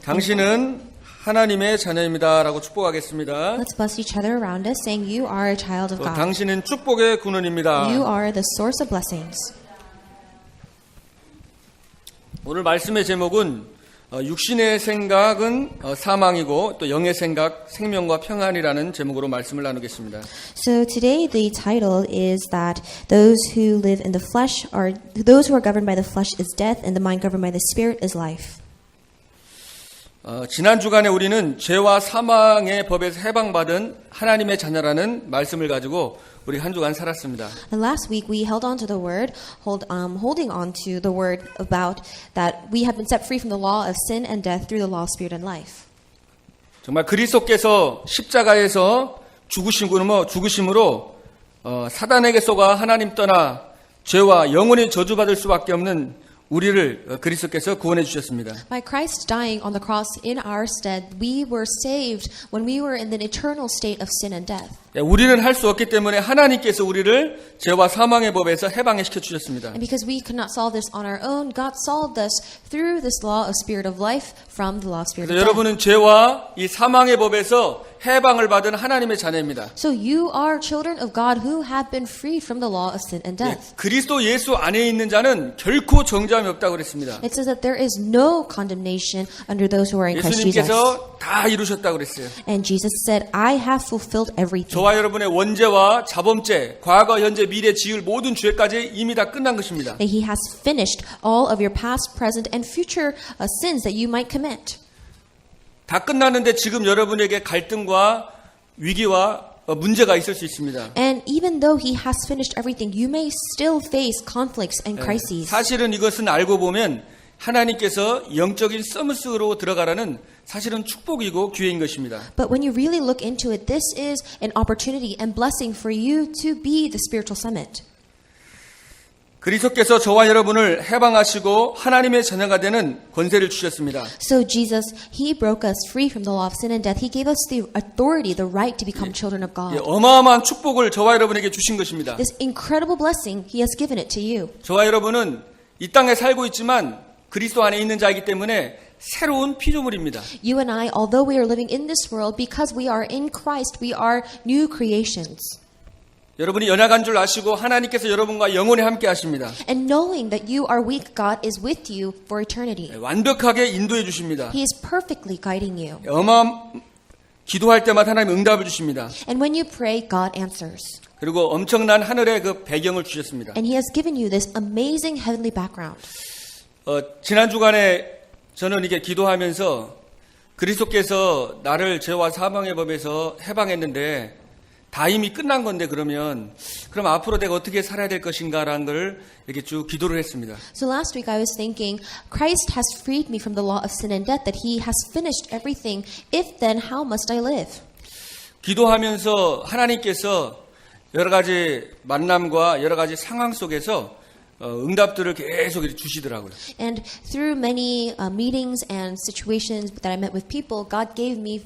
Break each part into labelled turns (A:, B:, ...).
A: 당신은 하나님의 자녀입니다라고 축복하겠습니다.
B: Let's bless each other around us, saying, "You are a child of God.
A: 당신은 축복의 근원입니다.
B: You are the source of blessings."
A: 오늘 말씀의 제목은 육신의 생각은 사망이고 또 영의 생각 생명과 평안이라는 제목으로 말씀을 나누겠습니다.
B: So today the title is that those who live in the flesh are those who are governed by the flesh is death, and the mind governed by the spirit is life.
A: 지난 주간에 우리는 죄와 사망의 법에서 해방받은 하나님의 자녀라는 말씀을 가지고 우리 한 주간 살았습니다.
B: And last week we held on to the word, holding on to the word about that we have been set free from the law of sin and death through the law of spirit and life.
A: 정말 그리스도께서 십자가에서 죽으심으로 사단에게 속아 하나님 떠나 죄와 영원히 저주받을 수밖에 없는 우리를 그리스도께서 구원해 주셨습니다.
B: By Christ dying on the cross in our stead, we were saved when we were in the eternal state of sin and death.
A: 우리는 할 수 없기 때문에 하나님께서 우리를 죄와 사망의 법에서 해방시켜 주셨습니다.
B: And because we could not solve this on our own, God solved us through this law of spirit of life from the law of spirit of death.
A: 여러분은 죄와 이 사망의 법에서 해방을 받은 하나님의 자녀입니다.
B: So you are children of God who have been freed from the law of sin and death.
A: 그리스도 예수 안에 있는 자는 결코 정죄함이 없다고 그랬습니다.
B: It says that there is no condemnation under those who are in Christ Jesus.
A: 예수님께서 다 이루셨다고 그랬어요.
B: And Jesus said, "I have fulfilled everything."
A: 저와 여러분의 원죄와 자범죄, 과거, 현재, 미래 지을 모든 죄까지 이미 다 끝난 것입니다.
B: That He has finished all of your past, present, and future sins that you might commit.
A: 다 끝났는데 지금 여러분에게 갈등과 위기와 문제가 있을 수 있습니다.
B: And even though He has finished everything, you may still face conflicts and crises.
A: 사실은 이것은 알고 보면 하나님께서 영적인 서밋으로 들어가라는 사실은 축복이고 기회인 것입니다.
B: But when you really look into it, this is an opportunity and blessing for you to be the spiritual summit.
A: 그리스도께서 저와 여러분을 해방하시고 하나님의 자녀가 되는 권세를 주셨습니다.
B: So Jesus, He broke us free from the law of sin and death. He gave us the authority, the right to become children of God.
A: 어마어마한 축복을 저와 여러분에게 주신 것입니다.
B: This incredible blessing, He has given it to you.
A: 저와 여러분은 이 땅에 살고 있지만 그리스도 안에 있는 자이기 때문에 새로운 피조물입니다.
B: You and I, although we are living in this world, because we are in Christ, we are new creations.
A: 여러분이 연약한 줄 아시고 하나님께서 여러분과 영원히 함께 하십니다.
B: And knowing that you are weak, God is with you for eternity.
A: 완벽하게 인도해 주십니다.
B: He is perfectly guiding you.
A: 기도할 때마다 하나님 응답을 주십니다.
B: And when you pray, God answers.
A: 그리고 엄청난 하늘의 그 배경을 주셨습니다.
B: And He has given you this amazing heavenly background.
A: 지난 주간에 저는 이게 기도하면서 그리스도께서 나를 죄와 사망의 법에서 해방했는데 다 이미 끝난 건데 그럼 앞으로 내가 어떻게 살아야 될 것인가라는 걸 이렇게 쭉 기도를 했습니다.
B: So last week I was thinking, Christ has freed me from the law of sin and death, that He has finished everything. If then, how must I live?
A: 기도하면서 하나님께서 여러 가지 만남과 여러 가지 상황 속에서 응답들을 계속 주시더라고요.
B: And through many meetings and situations that I met with people, God gave me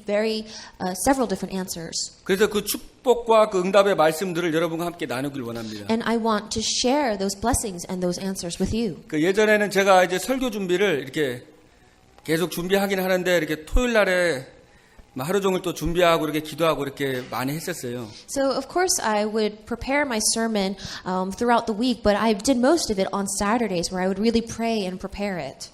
B: several different answers.
A: 그래서 그 축복과 그 응답의 말씀들을 여러분과 함께 나누길 원합니다.
B: And I want to share those blessings and those answers with you.
A: 그 예전에는 제가 이제 설교 준비를 이렇게 계속 준비하긴 하는데 이렇게 토요일 날에 하루 종일 또 준비하고 이렇게 기도하고 이렇게 많이 했었어요.
B: So of course I would prepare my sermon throughout the week, but I did most of it on Saturdays where I would really pray and prepare it.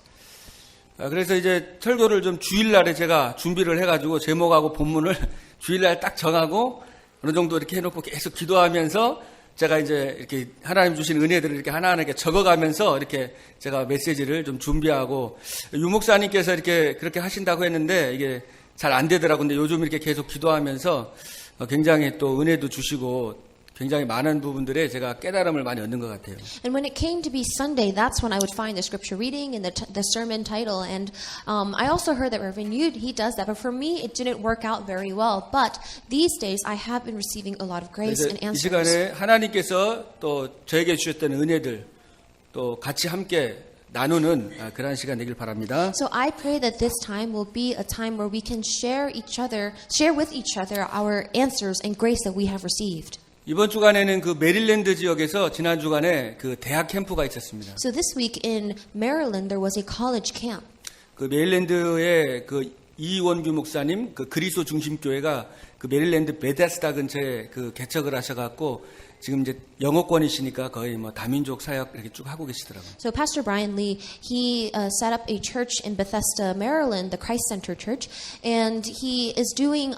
A: 그래서 이제 설교를 좀 주일날에 제가 준비를 해가지고 제목하고 본문을 주일날 딱 정하고 어느 정도 이렇게 해놓고 계속 기도하면서 제가 이제 이렇게 하나님 주신 은혜들을 이렇게 하나하나 이렇게 적어가면서 이렇게 제가 메시지를 좀 준비하고 유 목사님께서 이렇게 그렇게 하신다고 했는데 이게 잘 안 되더라고요. 근데 요즘 이렇게 계속 기도하면서 굉장히 또 은혜도 주시고 굉장히 많은 부분들에 제가 깨달음을 많이 얻는 것 같아요.
B: And when it came to be Sunday, that's when I would find the scripture reading and the sermon title. And I also heard that Reverend Yud, he does that. But for me, it didn't work out very well. But these days, I have been receiving a lot of grace and
A: 이
B: answers.
A: 시간에 하나님께서 또 저에게 주셨던 은혜들 또 같이 함께 나누는 그런 시간 되길 바랍니다.
B: So I pray that this time will be a time where we can share with each other our answers and grace that we have received.
A: 이번 주간에는 그 메릴랜드 지역에서 지난 주간에 그 대학 캠프가 있었습니다.
B: So this week in Maryland there was a college camp.
A: 그 메릴랜드의 그 이원규 목사님 그 그리스도 중심교회가 그 메릴랜드 베데스다 근처에 그 개척을 하셔갖고 지금 이제 영어권이시니까 거의 뭐 다민족 사역 이렇게 쭉 하고 계시더라고요.
B: So Pastor Brian Lee, he set up a church in Bethesda, Maryland, the Christ Center Church, and he is doing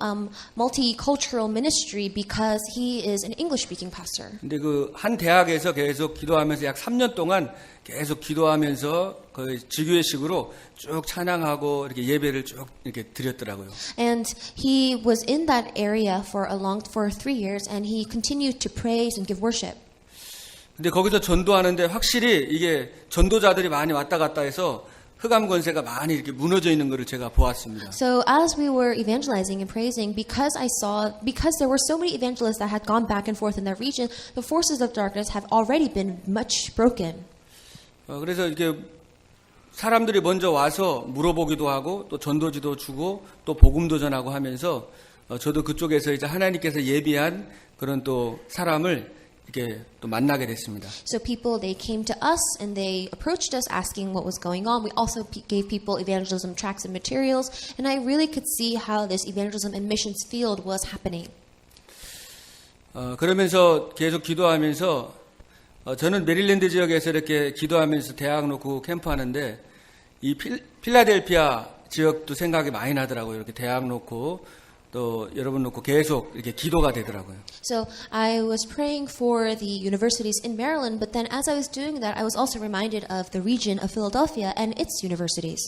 B: multicultural ministry because he is an English-speaking pastor.
A: 근데 그 한 대학에서 계속 기도하면서 약 3년 동안 계속 기도하면서 거의 지교회식으로 쭉 찬양하고 이렇게 예배를 쭉 이렇게 드렸더라고요.
B: And he was in that area for 3 years, and he continued to praise and give worship.
A: 근데 거기서 전도하는데 확실히 이게 전도자들이 많이 왔다 갔다 해서 흑암 권세가 많이 이렇게 무너져 있는 것을 제가 보았습니다.
B: So as we were evangelizing and praising, because there were so many evangelists that had gone back and forth in that region, the forces of darkness have already been much broken.
A: 그래서 이렇게 사람들이 먼저 와서 물어보기도 하고 또 전도지도 주고 또 복음도 전하고 하면서 저도 그쪽에서 이제 하나님께서 예비한 그런 또 사람을 이렇게 또 만나게 됐습니다.
B: So they came to us and they approached us asking what was going on. We also gave people evangelism tracts and materials, and I really could see how this evangelism and missions field was happening.
A: 그러면서 계속 기도하면서 저는 메릴랜드 지역에서 이렇게 기도하면서 대학 놓고 캠프하는데 이 필라델피아 지역도 생각이 많이 나더라고요. 이렇게 대학 놓고 또 여러분 놓고 계속 이렇게 기도가 되더라고요.
B: So I was praying for the universities in Maryland, but then as I was doing that, I was also reminded of the region of Philadelphia and its universities.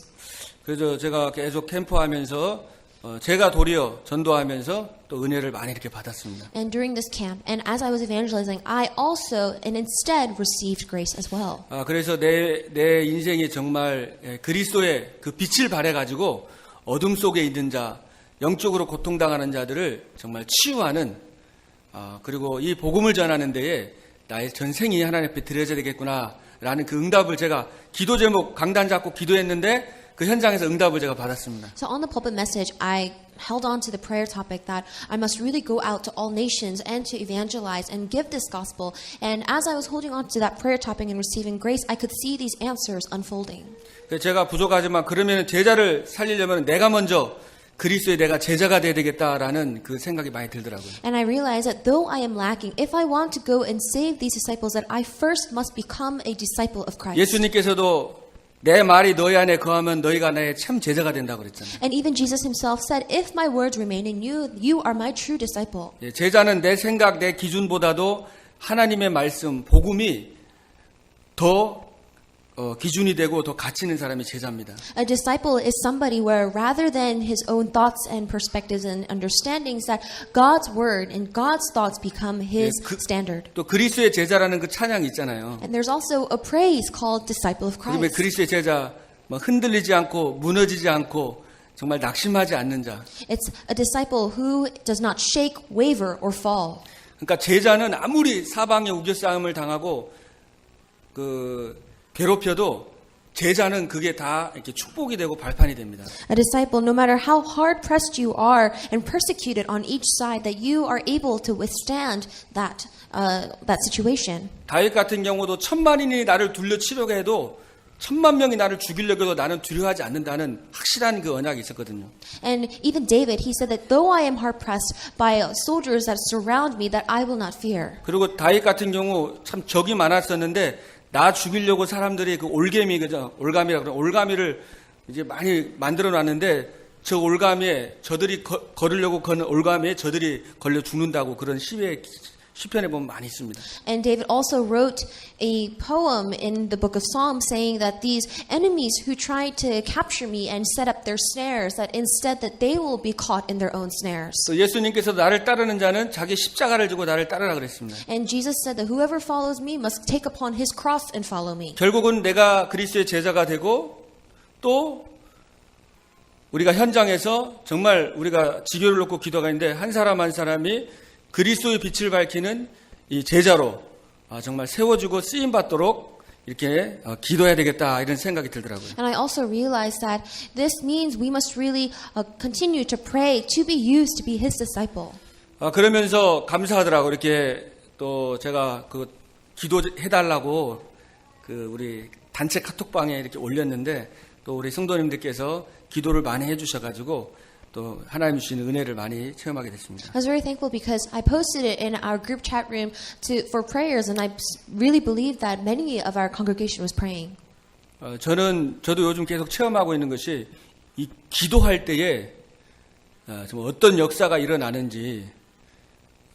A: 그래서 제가 계속 캠프하면서 제가 도리어 전도하면서 또 은혜를 많이 이렇게 받았습니다.
B: And during this camp, and as I was evangelizing, I also and instead received grace as well.
A: 그래서 내 인생이 정말 그리스도의 그 빛을 발해가지고 어둠 속에 있는 자, 영적으로 고통당하는 자들을 정말 치유하는 그리고 이 복음을 전하는 데에 나의 전생이 하나님 앞에 드려져야 되겠구나라는 그 응답을 제가 기도 제목 강단 잡고 기도했는데 그 현장에서 응답을 제가 받았습니다.
B: So on the pulpit message, I held on to the prayer topic that I must really go out to all nations and to evangelize and give this gospel. And as I was holding on to that prayer topic and receiving grace, I could see these answers unfolding.
A: 제가 부족하지만 그러면 제자를 살리려면 내가 먼저 그리스도의 내가 제자가 돼야 되겠다라는 그 생각이 많이 들더라고요.
B: And I realized that though I am lacking, if I want to go and save these disciples, that I first must become a disciple of Christ.
A: 예수님께서도 내 말이 너희 안에 거하면 너희가 나의 참 제자가 된다고 그랬잖아요.
B: And even Jesus himself said, if my words remain in you, you are my true disciple.
A: 제자는 내 생각, 내 기준보다도 하나님의 말씀, 복음이 더 기준이 되고 더 가치 있는 사람이 제자입니다.
B: A disciple is somebody where rather than his own thoughts and perspectives and understandings, that God's word and God's thoughts become his standard.
A: 또 그리스도의 제자라는 그 찬양이 있잖아요.
B: And there's also a praise called disciple of
A: 그러면
B: Christ.
A: 그리스도의 제자 흔들리지 않고 무너지지 않고 정말 낙심하지 않는 자.
B: It's a disciple who does not shake, waver, or fall.
A: 그러니까 제자는 아무리 사방에 우겨싸움을 당하고 괴롭혀도 제자는 그게 다 이렇게 축복이 되고 발판이 됩니다.
B: A disciple, no matter how hard pressed you are and persecuted on each side, that you are able to withstand that situation.
A: 다윗 같은 경우도 1000만인이 나를 둘러치려고 해도 1000만 명이 나를 죽이려고 해도 나는 두려워하지 않는다는 확실한 그 언약이 있었거든요.
B: And even David, he said that though I am hard pressed by soldiers that surround me, that I will not fear.
A: 그리고 다윗 같은 경우 참 적이 많았었는데 나 죽이려고 사람들이 그 올가미를 이제 많이 만들어 놨는데 저 올가미에 저들이 걸으려고 거는 올가미에 저들이 걸려 죽는다고 그런 시편에 보면 많이 있습니다.
B: And David also wrote a poem in the book of Psalms saying that these enemies who tried to capture me and set up their snares, that instead that they will be caught in their own snares.
A: 또 예수님께서 나를 따르는 자는 자기 십자가를 지고 나를 따르라 그랬습니다.
B: And Jesus said that whoever follows me must take upon his cross and follow me.
A: 결국은 내가 그리스도의 제자가 되고 또 우리가 현장에서 정말 우리가 지교를 놓고 기도가 있는데 한 사람 한 사람이 그리스도의 빛을 밝히는 이 제자로 정말 세워주고 쓰임 받도록 이렇게 기도해야 되겠다 이런 생각이 들더라고요.
B: And I also realized that this means we must really continue to pray to be used to be his disciple.
A: 그러면서 감사하더라고. 이렇게 또 제가 그 기도해달라고 그 우리 단체 카톡방에 이렇게 올렸는데 또 우리 성도님들께서 기도를 많이 해주셔가지고 또 하나님 주시는 은혜를 많이 체험하게 됐습니다.
B: I was very thankful because I posted it in our group chat room for prayers, and I really believed that many of our congregation was praying.
A: 저도 요즘 계속 체험하고 있는 것이 이 기도할 때에 정말 어떤 역사가 일어나는지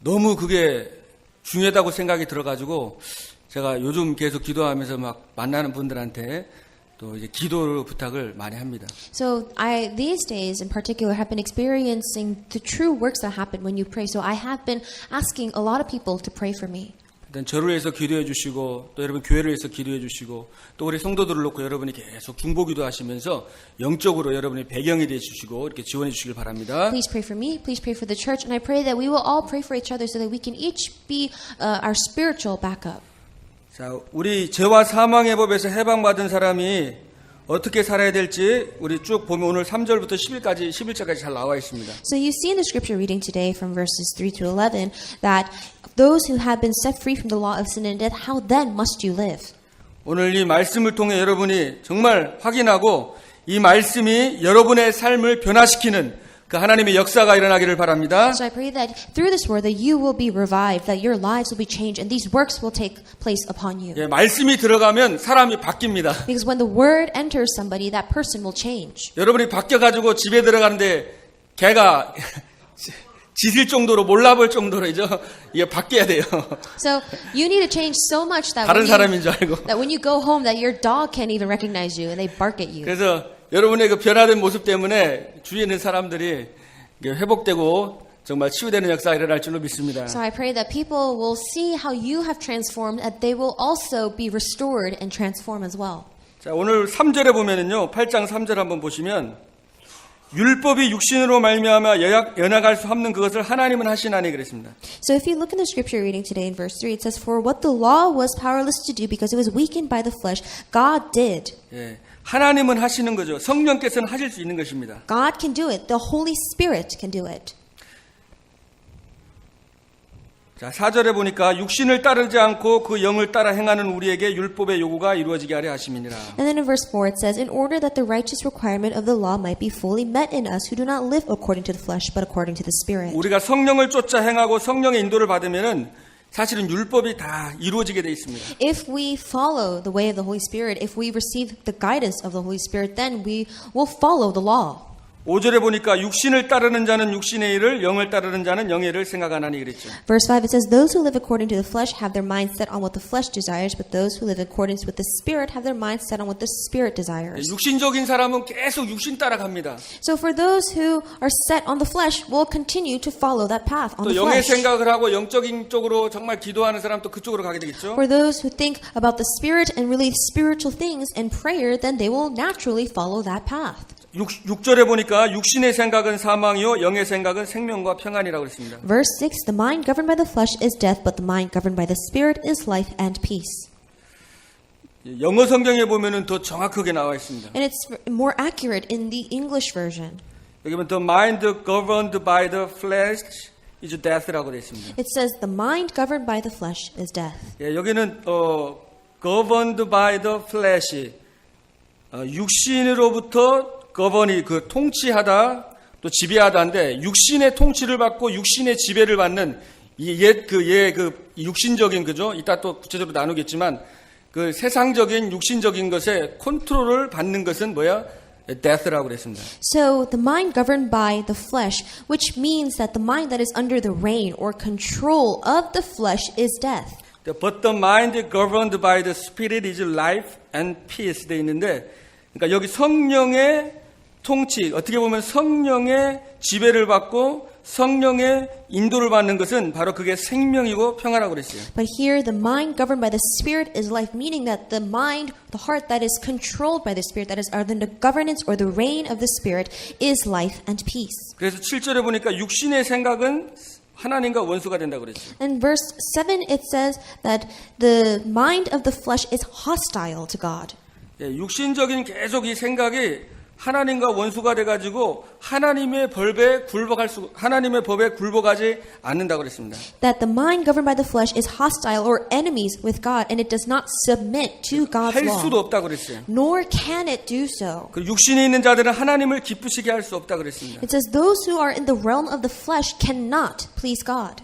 A: 너무 그게 중요하다고 생각이 들어가지고 제가 요즘 계속 기도하면서 막 만나는 분들한테 또 이제 기도를 부탁을 많이 합니다.
B: So I these days in particular have been experiencing the true works that happen when you pray. So I have been asking a lot of people to pray for me.
A: 일단 저를 위해서 기도해 주시고 또 여러분 교회를 위해서 기도해 주시고 또 우리 성도들을 놓고 여러분이 계속 중보기도 하시면서 영적으로 여러분이 배경이 되어 주시고 이렇게 지원해 주시길 바랍니다.
B: Please pray for me. Please pray for the church. And I pray that we will all pray for each other so that we can each be our spiritual backup.
A: 자, 우리 죄와 사망의 법에서 해방받은 사람이 어떻게 살아야 될지 우리 쭉 보면 오늘 3절부터 11절까지 잘 나와 있습니다.
B: So you see in the scripture reading today from verses 3 to 11 that those who have been set free from the law of sin and death, how then must you live?
A: 오늘 이 말씀을 통해 여러분이 정말 확인하고 이 말씀이 여러분의 삶을 변화시키는 그 하나님의 역사가 일어나기를 바랍니다.
B: So I pray that through this word that you will be revived, that your lives will be changed, and these works will take place upon you.
A: 예, 말씀이 들어가면 사람이 바뀝니다.
B: Because when the word enters somebody, that person will change.
A: 여러분이 바뀌어가지고 집에 들어가는데 개가 짖을 정도로 몰라볼 정도로 이게 바뀌어야 돼요.
B: So you need to change so much that
A: 다른 사람인 줄 알고.
B: when you go home, that your dog can't even recognize you and they bark at you.
A: 그래서 여러분의 그 변화된 모습 때문에 주위에 있는 사람들이 회복되고 정말 치유되는 역사가 일어날 줄로 믿습니다.
B: So I pray that people will see how you have transformed, that they will also be restored and transform as well.
A: 자, 오늘 3절에 보면은요, 8장 3절 한번 보시면 율법이 육신으로 말미암아 연약할 수 없는 그것을 하나님은 하시나니 그랬습니다.
B: So if you look in the scripture reading today in verse 3, it says, For what the law was powerless to do because it was weakened by the flesh, God did.
A: 예, 하나님은 하시는 거죠. 성령께서는 하실 수 있는 것입니다.
B: God can do it. The Holy Spirit can do it.
A: 자, 4절에 보니까 육신을 따르지 않고 그 영을 따라 행하는 우리에게 율법의 요구가 이루어지게 하려 하심이니라.
B: And then in verse 4 it says, In order that the righteous requirement of the law might be fully met in us who do not live according to the flesh but according to the Spirit.
A: 우리가 성령을 쫓아 행하고 성령의 인도를 받으면은 사실은 율법이 다 이루어지게 돼 있습니다.
B: If we follow the way of the Holy Spirit, if we receive the guidance of the Holy Spirit, then we will follow the law.
A: 5절에 보니까 육신을 따르는 자는 육신의 일을 영을 따르는 자는 영의 일을 생각하나니 그랬죠.
B: Verse 5 it says, Those who live according to the flesh have their mind set on what the flesh desires, but those who live in accordance with the Spirit have their mind set on what the Spirit desires.
A: 육신적인 사람은 계속 육신 따라갑니다.
B: So for those who are set on the flesh will continue to follow that path on
A: 또
B: the
A: 영의
B: flesh.
A: 생각을 하고 영적인 쪽으로 정말 기도하는 사람 또 그쪽으로 가게 되겠죠.
B: For those who think about the Spirit and really spiritual things and prayer, then they will naturally follow that path.
A: 6절에 보니까 육신의 생각은 사망이요 영의 생각은 생명과 평안이라고 그랬습니다.
B: Verse 6, The mind governed by the flesh is death, but the mind governed by the Spirit is life and peace.
A: 영어 성경에 보면은 더 정확하게 나와 있습니다.
B: And it's more accurate in the English version.
A: 여기 보면 the mind governed by the flesh is death라고 되어 있습니다.
B: It says, The mind governed by the flesh is death.
A: 예, 여기는 governed by the flesh 육신으로부터 govern이 그 통치하다 또 지배하다인데 육신의 통치를 받고 육신의 지배를 받는 육신적인 그죠? 이따 또 구체적으로 나누겠지만 그 세상적인 육신적인 것에 컨트롤을 받는 것은 뭐야? death라고 그랬습니다.
B: So the mind governed by the flesh, which means that the mind that is under the reign or control of the flesh is death.
A: But the mind governed by the spirit is life and peace 돼 있는데 그러니까 여기 성령의 통치, 어떻게 보면 성령의 지배를 받고 성령의 인도를 받는 것은 바로 그게 생명이고 평화라고 그랬어요.
B: But here the mind governed by the Spirit is life, meaning that the mind, the heart that is controlled by the Spirit, that is under the governance or the reign of the Spirit, is life and peace.
A: 그래서 7절에 보니까 육신의 생각은 하나님과 원수가 된다고 그랬어요.
B: In verse 7 it says that the mind of the flesh is hostile to God.
A: 예, 육신적인 계속 이 생각이 하나님과 원수가 돼가지고 하나님의 법에 굴복하지 않는다고 그랬습니다.
B: That the mind governed by the flesh is hostile or enemies with God, and it does not submit to God's
A: 할 수도
B: law.
A: 없다고 그랬어요.
B: Nor can it do so.
A: 그 육신에 있는 자들은 하나님을 기쁘시게 할 수 없다고 그랬습니다.
B: It says those who are in the realm of the flesh cannot please God.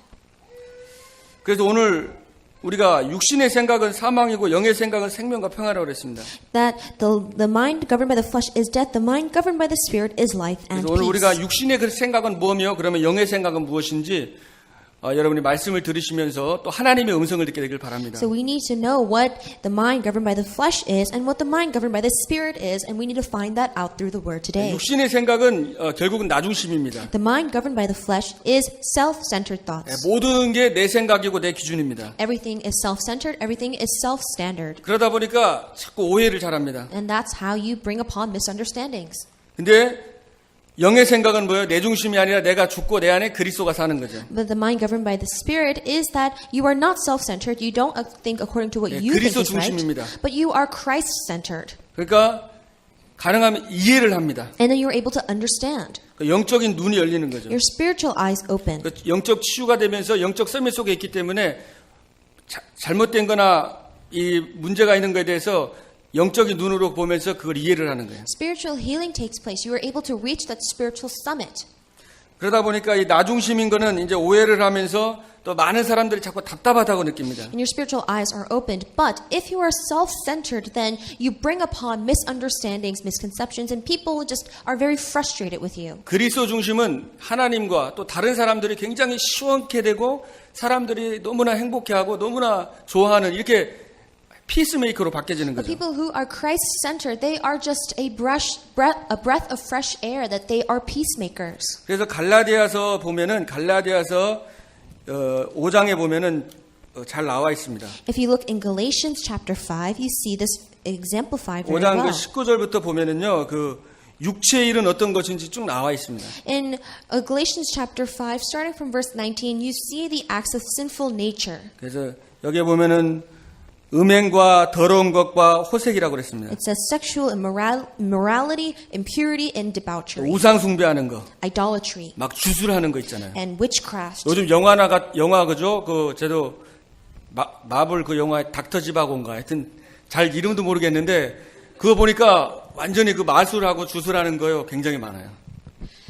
A: 그래서 오늘 우리가 육신의 생각은 사망이고 영의 생각은 생명과 평화라고 그랬습니다.
B: That the mind governed by the flesh is death, the mind governed by the spirit is life and
A: 그래서 오늘
B: peace.
A: 우리가 육신의 그 생각은 뭐며 그러면 영의 생각은 무엇인지 여러분이 말씀을 들으시면서 또 하나님의 음성을 듣게 되길 바랍니다.
B: So we need to know what the mind governed by the flesh is and what the mind governed by the spirit is, and we need to find that out through the word today.
A: 육신의 생각은 결국은 나 중심입니다.
B: The mind governed by the flesh is self-centered thoughts.
A: 모든 게 내 생각이고 내 기준입니다.
B: Everything is self-centered, everything is self-standard.
A: 그러다 보니까 자꾸 오해를 잘합니다.
B: And that's how you bring upon misunderstandings.
A: 근데 영의 생각은 뭐예요? 내 중심이 아니라 내가 죽고 내 안에 그리스도가 사는 거죠.
B: But the mind governed by the spirit is that you are not self-centered. You don't think according to what
A: 네,
B: you think
A: 그리스도
B: is right,
A: 중심입니다.
B: but you are Christ-centered.
A: 그러니까 가능하면 이해를 합니다.
B: And then you're able to understand.
A: 영적인 눈이 열리는 거죠.
B: Your spiritual eyes open.
A: 영적 치유가 되면서 영적 썰매 속에 있기 때문에 잘못된 거나 이 문제가 있는 거에 대해서 영적인 눈으로 보면서 그걸 이해를 하는 거예요.
B: Spiritual healing takes place. You are able to reach that spiritual summit.
A: 그러다 보니까 이 나 중심인 거는 이제 오해를 하면서 또 많은 사람들이 자꾸 답답하다고 느낍니다.
B: And your spiritual eyes are opened. But if you are self-centered, then you bring upon misunderstandings, misconceptions, and people just are very frustrated with you.
A: 그리스도 중심은 하나님과 또 다른 사람들이 굉장히 시원케 되고 사람들이 너무나 행복해하고 너무나 좋아하는 이렇게 피스메이커로 바뀌어지는
B: But
A: 거죠.
B: people who are Christ-centered, they are just a breath of fresh air, that they are peacemakers.
A: 그래서 갈라디아서 보면은 갈라디아서 5장에 보면은 잘 나와 있습니다.
B: If you look in Galatians chapter 5, you see this exemplified very
A: 5장 그
B: well.
A: 19절부터 보면은요. 그 육체의 일은 어떤 것인지 쭉 나와 있습니다.
B: In Galatians chapter 5, starting from verse 19, you see the acts of sinful nature.
A: 그래서 여기에 보면은 음행과 더러운 것과 호색이라고 그랬습니다.
B: It says sexual immorality, impurity, and debauchery,
A: 우상 숭배하는 거,
B: idolatry,
A: 막 주술하는 거 있잖아요.
B: and witchcraft.
A: 요즘 영화 그죠? 그 저도 마블 그 영화 닥터 지바고인가 하여튼 잘 이름도 모르겠는데 그거 보니까 완전히 그 마술하고 주술하는 거요 굉장히 많아요.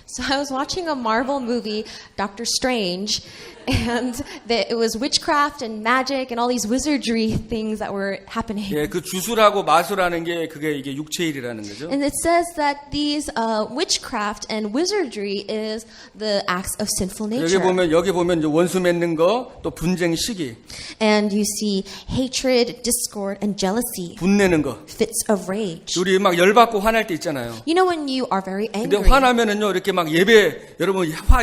B: So I was watching a Marvel movie, Doctor Strange, and it was witchcraft and magic and all these wizardry things that were happening.
A: 예, 그 주술하고 마술하는 게 그게 이게 육체의 일이라는 거죠.
B: And it says that these witchcraft and wizardry is the acts of sinful nature.
A: 여기 보면 이제 원수 맺는 거, 또 분쟁, 시기,
B: And you see hatred, discord, and jealousy,
A: 분내는 거.
B: fits of rage.
A: 우리 막 열받고 화날 때 있잖아요.
B: You know when you are very
A: 근데
B: angry.
A: 화나면은요 이렇게 막 예배 여러분 화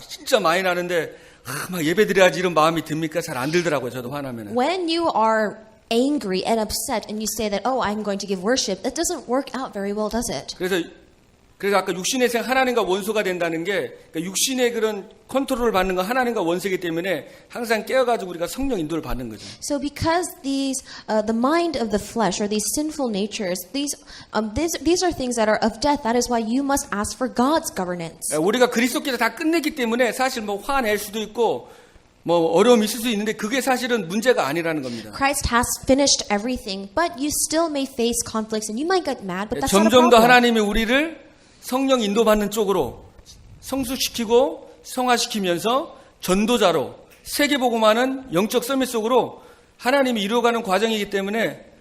A: 진짜 많이 나는데 막 예배 드려야지 이런 마음이 듭니까? 잘 안 들더라고요. 저도 화나면은.
B: When you are angry and upset and you say that, oh, I'm going to give worship, that doesn't work out very well, does it?
A: 그래서 아까 육신의 생 하나님과 원수가 된다는 게 그러니까 육신의 그런 컨트롤을 받는 건 하나님과 원수이기 때문에 항상 깨어가지고 우리가 성령 인도를 받는 거죠.
B: So because these, the mind of the flesh or these sinful natures, these are things that are of death. That is why you must ask for God's governance.
A: 우리가 그리스도께서 다 끝냈기 때문에 사실 뭐 화낼 수도 있고 뭐 어려움이 있을 수 있는데 그게 사실은 문제가 아니라는 겁니다.
B: Christ has finished everything, but you still may face conflicts and you might get mad, but that's not a
A: 점점 더
B: problem.
A: 하나님이 우리를 성령 인도받는 쪽으로 성숙시키고 성화시키면서 전도자로 세계복음하는 영적 서밋 속으로 하나님이 이루어가는 과정이기 때문에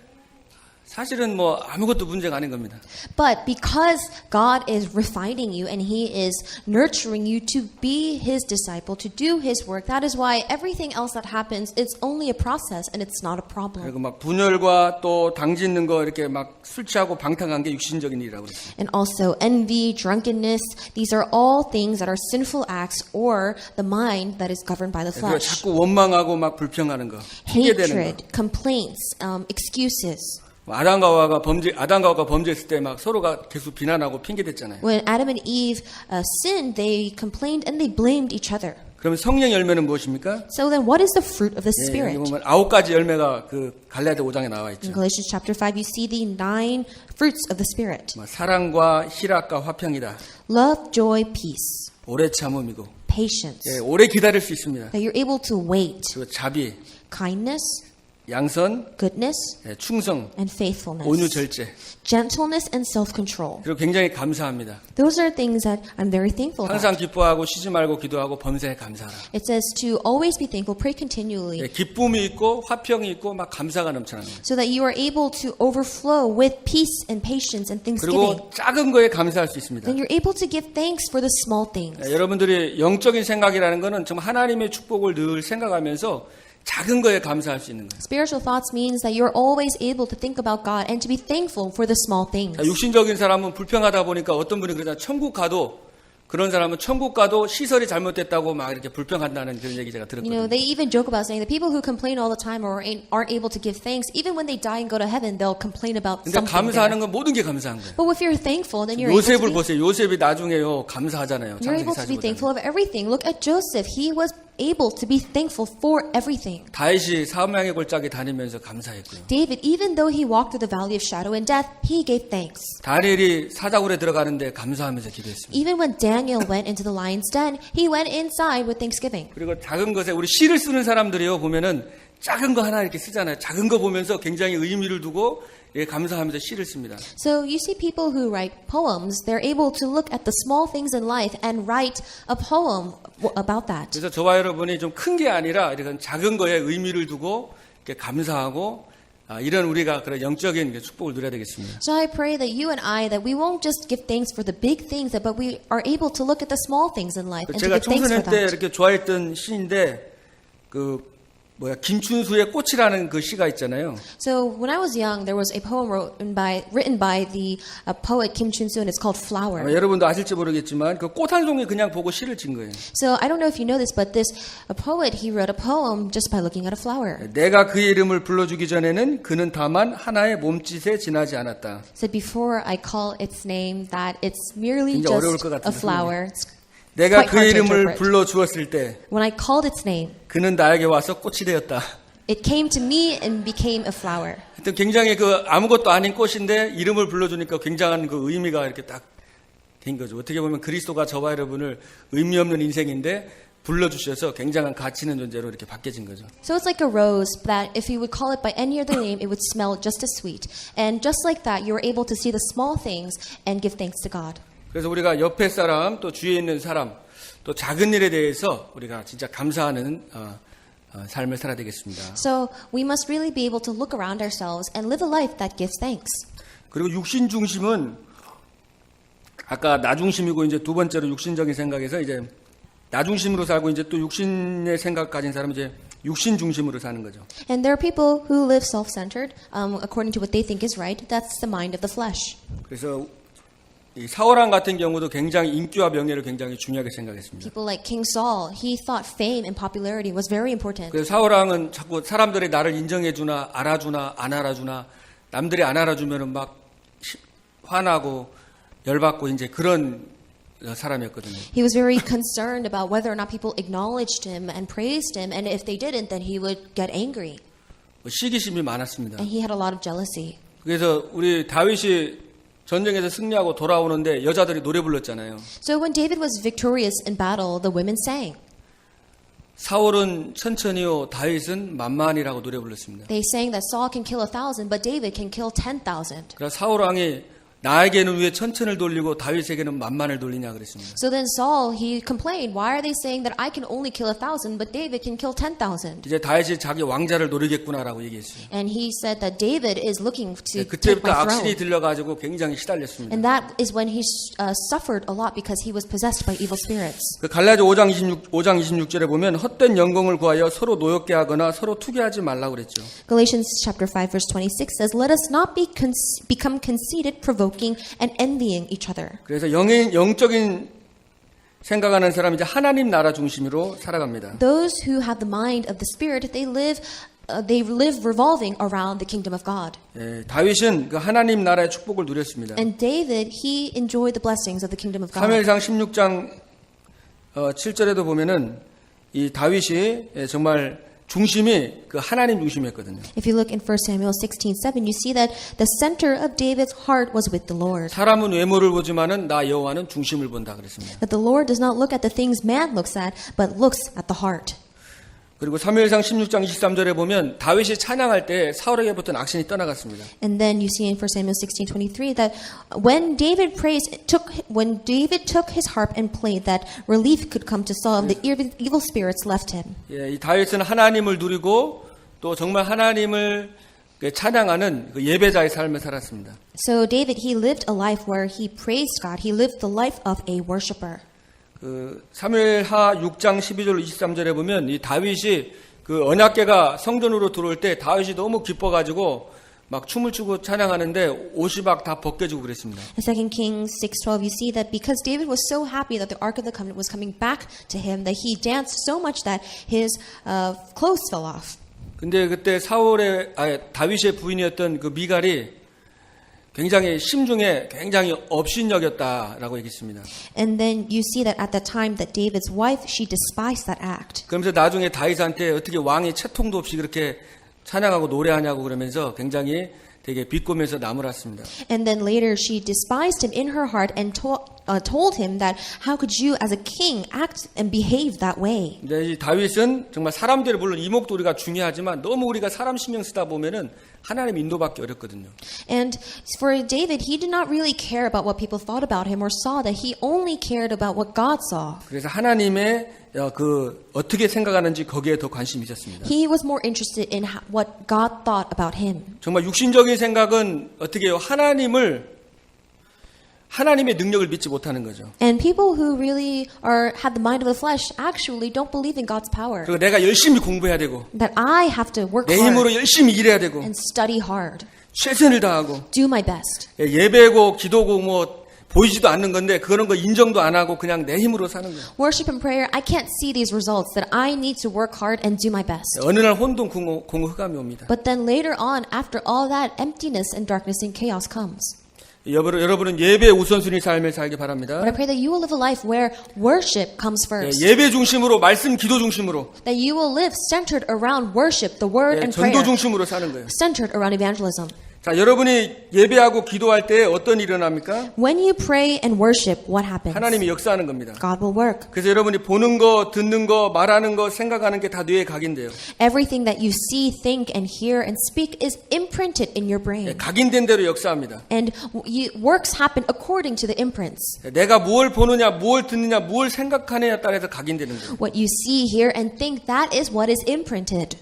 A: 사실은 뭐 아무것도 문제가 아닌 겁니다.
B: But because God is refining you and He is nurturing you to be His disciple, to do His work, that is why everything else that happens, it's only a process and it's not a problem.
A: 그리고 막 분열과 또 당짓는 거 이렇게 막 술 취하고 방탕한 게 육신적인 일이라고 그랬어요.
B: And also envy, drunkenness, these are all things that are sinful acts or the mind that is governed by the
A: 그래서
B: flesh.
A: 자꾸 원망하고 막 불평하는 거, 핑계대는 거.
B: Hatred, complaints, excuses.
A: 아담과 하와가 범죄했을 때 막 서로가 계속 비난하고 핑계댔잖아요.
B: When Adam and Eve sinned, they complained and they blamed each other.
A: 그러면 성령 열매는 무엇입니까?
B: So then what is the fruit of the
A: 예, 여기
B: Spirit?
A: 보면 9가지 열매가 그 갈라디아 5장에 나와 있죠.
B: In Galatians chapter 5, you see the 9 fruits of the Spirit.
A: 뭐 사랑과 희락과 화평이다.
B: Love, joy, peace,
A: 오래 참음이고,
B: patience.
A: 예, 오래 기다릴 수 있습니다.
B: That you're able to wait.
A: 그리고 자비,
B: Kindness,
A: 양선,
B: goodness,
A: 예, 충성,
B: and faithfulness.
A: 온유, 절제.
B: Gentleness and self-control.
A: 그리고 굉장히 감사합니다.
B: Those are things that I'm very thankful about.
A: 항상 기뻐하고 쉬지 말고 기도하고 범사에 감사하라.
B: It says to always be thankful, pray continually,
A: 예, 기쁨이 있고 화평이 있고 막 감사가 넘쳐나는 거예요.
B: so that you are able to overflow with peace and patience and thanksgiving.
A: 그리고 작은 거에 감사할 수 있습니다.
B: Then you're able to give thanks for the small things.
A: 예, 여러분들이 영적인 생각이라는 거는 정말 하나님의 축복을 늘 생각하면서 작은 거에 감사할 수 있는 거예요.
B: Spiritual thoughts means that you're always able to think about God and to be thankful for the small things.
A: 자, 육신적인 사람은 불평하다 보니까 어떤 분이 그러잖아요. 천국 가도 그런 사람은 천국 가도 시설이 잘못됐다고 막 이렇게 불평한다는 그런 얘기 제가
B: You know,
A: 들었거든요.
B: they even joke about saying the people who complain all the time or aren't able to give thanks, even when they die and go to heaven, they'll complain about
A: 근데
B: something.
A: 감사하는
B: there.
A: 건 모든 게 감사한 거예요.
B: But if you're thankful, then you're able to
A: 요셉을
B: be,
A: 보세요. 요셉이 나중에요 감사하잖아요.
B: you're
A: 창세기
B: able to be
A: 45장.
B: thankful of everything. Look at Joseph. He was able to be thankful for everything.
A: 다윗이 사망의 골짜기 다니면서 감사했고요.
B: David, even though he walked through the valley of shadow and death, he gave thanks.
A: 다니엘이 사자굴에 들어가는데 감사하면서 기도했습니다.
B: Even when Daniel went into the lion's den, he went inside with thanksgiving.
A: 그리고 작은 것에 우리 시를 쓰는 사람들이요 보면은 작은 거 하나 이렇게 쓰잖아요. 작은 거 보면서 굉장히 의미를 두고 예, 감사하면서 시를 씁니다.
B: So you see people who write poems, they're able to look at the small things in life and write a poem about that.
A: 그래서 저와 여러분이 좀 큰 게 아니라 이런 작은 거에 의미를 두고 이렇게 감사하고 이런 우리가 그런 영적인 축복을 누려야 되겠습니다.
B: So I pray that you and I, that we won't just give thanks for the big things, but we are able to look at the small things in life and to
A: 제가
B: give thanks for
A: 청소년 때
B: that.
A: 이렇게 좋아했던 시인데 김춘수의 꽃이라는 그 시가 있잖아요.
B: So when I was young, there was a poem written by the poet Kim Chun-soo, and it's called Flower.
A: 여러분도 아실지 모르겠지만 그 꽃 한 송이 그냥 보고 시를 진 거예요.
B: So I don't know if you know this, but this a poet, he wrote a poem just by looking at a flower.
A: 내가 그의 이름을 불러주기 전에는 그는 다만 하나의 몸짓에 지나지 않았다.
B: So before I call its name, that it's merely
A: 굉장히 어려울
B: just
A: 것 같은데,
B: a flower. It's
A: 내가
B: quite
A: 그의
B: hard to
A: 이름을
B: interpret.
A: 불러주었을 때
B: When I called its name,
A: 그는 나에게 와서 꽃이 되었다.
B: it came to me and became a flower.
A: 하여튼 굉장히 그 아무것도 아닌 꽃인데 이름을 불러주니까 굉장한 그 의미가 이렇게 딱 된 거죠. 어떻게 보면 그리스도가 저와 여러분을 의미 없는 인생인데 불러주셔서 굉장한 가치 있는 존재로 이렇게 바뀌어진 거죠.
B: So it's like a rose that if you would call it by any other name, it would smell just as sweet. And just like that, you were able to see the small things and give thanks to God.
A: 그래서 우리가 옆에 사람 또 주위에 있는 사람 또 작은 일에 대해서 우리가 진짜 감사하는 삶을 살아야 되겠습니다.
B: So we must really be able to look around ourselves and live a life that gives thanks.
A: 그리고 육신 중심은 아까 나 중심이고 이제 두 번째로 육신적인 생각에서 이제 나 중심으로 살고 이제 또 육신의 생각 가진 사람은 이제 육신 중심으로 사는 거죠.
B: And there are people who live self-centered, according to what they think is right. That's the mind of the flesh.
A: 그래서 이 사울왕 같은 경우도 굉장히 인기와 명예를 굉장히 중요하게 생각했습니다.
B: People like King Saul, he thought fame and popularity was very important.
A: 그래서 사울왕은 자꾸 사람들이 나를 인정해주나 알아주나 안 알아주나 남들이 안 알아주면은 막 화나고 열받고 이제 그런 사람이었거든요.
B: He was very concerned about whether or not people acknowledged him and praised him, and if they didn't, then he would get angry.
A: 시기심이 많았습니다.
B: And he had a lot of jealousy.
A: 그래서 우리 다윗이 전쟁에서 승리하고 돌아오는데 여자들이 노래 불렀잖아요.
B: So when David was victorious in battle, the women sang.
A: 사울은 천천히요, 다윗은 만만이라고 노래 불렀습니다.
B: They sang that Saul can kill 1,000, but David can kill 10,000.
A: 그래서 사울 왕이 나에게는 왜 천천을 돌리고 다윗에게는 만만을 돌리냐 그랬습니다.
B: So then Saul, he complained, why are they saying that I can only kill 1,000, but David can kill 10,000?
A: 이제 다윗이 자기 왕자를 노리겠구나라고 얘기했어요.
B: And he said that David is looking to take
A: 그때부터
B: my
A: 악신이
B: throne.
A: 들려가지고 굉장히 시달렸습니다.
B: And that is when he suffered a lot because he was possessed by evil spirits.
A: 그 갈라디아 5장 26절에 보면 헛된 영광을 구하여 서로 노엽게 하거나 서로 투기하지 말라고 그랬죠.
B: Galatians chapter 5 verse 26 says, let us not become conceited, provoking, and envying each other.
A: 그래서 영적인 생각하는 사람이 이제 하나님 나라 중심으로 살아갑니다.
B: Those who have the mind of the Spirit, they live revolving around the kingdom of God.
A: 예, 다윗은 그 하나님 나라의 축복을 누렸습니다.
B: And David, he enjoyed the blessings of the kingdom of God.
A: 사무엘상 16장 7절에도 보면은 이 다윗이 정말 중심이 그 하나님 중심이었거든요.
B: If you look in 1 Samuel 16:7, you see that the center of David's heart was with the Lord.
A: 사람은 외모를 보지만은 나 여호와는 중심을 본다 그랬습니다.
B: That the Lord does not look at the things man looks at, but looks at the heart.
A: 그리고 사무엘상 16장 23절에 보면 다윗이 찬양할 때 사울에게 붙은 악신이 떠나갔습니다.
B: And then you see in 1 Samuel 16:23 that when David took his harp and played, that relief could come to Saul, and the evil spirits left him.
A: 예, 이 다윗은 하나님을 누리고 또 정말 하나님을 찬양하는 그 예배자의 삶을 살았습니다.
B: So David, he lived a life where he praised God. He lived the life of a worshiper.
A: 그 사무엘하 6장 12절 23절에 보면 이 다윗이 그 언약궤가 성전으로 들어올 때 다윗이 너무 기뻐가지고 막 춤을 추고 찬양하는데 옷이 막 다 벗겨지고 그랬습니다.
B: In 2 Kings 6:12, you see that because David was so happy that the Ark of the Covenant was coming back to him, that he danced so much that his clothes fell off.
A: 근데 그때 다윗의 부인이었던 그 미갈이 굉장히 심중에 굉장히 업신여겼다라고 얘기했습니다.
B: And then you see that at the time that David's wife, she despised that act.
A: 그러면서 나중에 다윗한테 어떻게 왕이 채통도 없이 그렇게 찬양하고 노래하냐고 그러면서 굉장히 되게 비꼬면서 나무랐습니다.
B: And then later she despised him in her heart and told him that how could you as a king act and behave that way?
A: 근데 이 다윗은 정말 사람들이 물론 이목도 우리가 중요하지만 너무 우리가 사람 신경 쓰다 보면은 하나님 인도받기 어렵거든요.
B: And for David, he did not really care about what people thought about him or saw, that he only cared about what God saw.
A: 그래서 하나님의 그 어떻게 생각하는지 거기에 더 관심이 있었습니다.
B: He was more interested in what God thought about him.
A: 정말 육신적인 생각은 어떻게 해요? 하나님의 능력을 믿지 못하는 거죠.
B: And people who really have the mind of the flesh actually don't believe in God's power.
A: 그리고 내가 열심히 공부해야 되고
B: That I have to work
A: 내 힘으로
B: hard
A: 열심히 일해야 되고
B: and study hard,
A: 최선을 다하고
B: do my best.
A: 예배고 기도고 뭐 보이지도 않는 건데 그런 거 인정도 안 하고 그냥 내 힘으로 사는 거예요.
B: Worship and prayer, I can't see these results, that I need to work hard and do my best.
A: 어느 날 혼돈 공허 흑암이 옵니다.
B: But then later on, after all that, emptiness and darkness and chaos comes.
A: 여러분은 예배 우선순위 삶을 살기 바랍니다.
B: But I pray that you will live a life where worship comes first.
A: 예배 중심으로 말씀 기도 중심으로
B: That you will live centered around worship, the word and prayer.
A: 전도 중심으로 사는 거예요.
B: Centered around evangelism.
A: 자, 여러분이 예배하고 기도할 때 어떤 일이 일어납니까?
B: When you pray and worship, what happens?
A: 하나님이 역사하는 겁니다.
B: God will work.
A: 그래서 여러분이 보는 거, 듣는 거, 말하는 거, 생각하는 게 다 뇌에 각인돼요.
B: Everything that you see, think, and hear and speak is imprinted in your brain.
A: 각인된 대로 역사합니다.
B: And works happen according to the imprints.
A: 내가 뭘 보느냐, 뭘 듣느냐, 뭘 생각하느냐에 따라서 각인되는 거예요.
B: What you see, hear, and think, that is what is imprinted.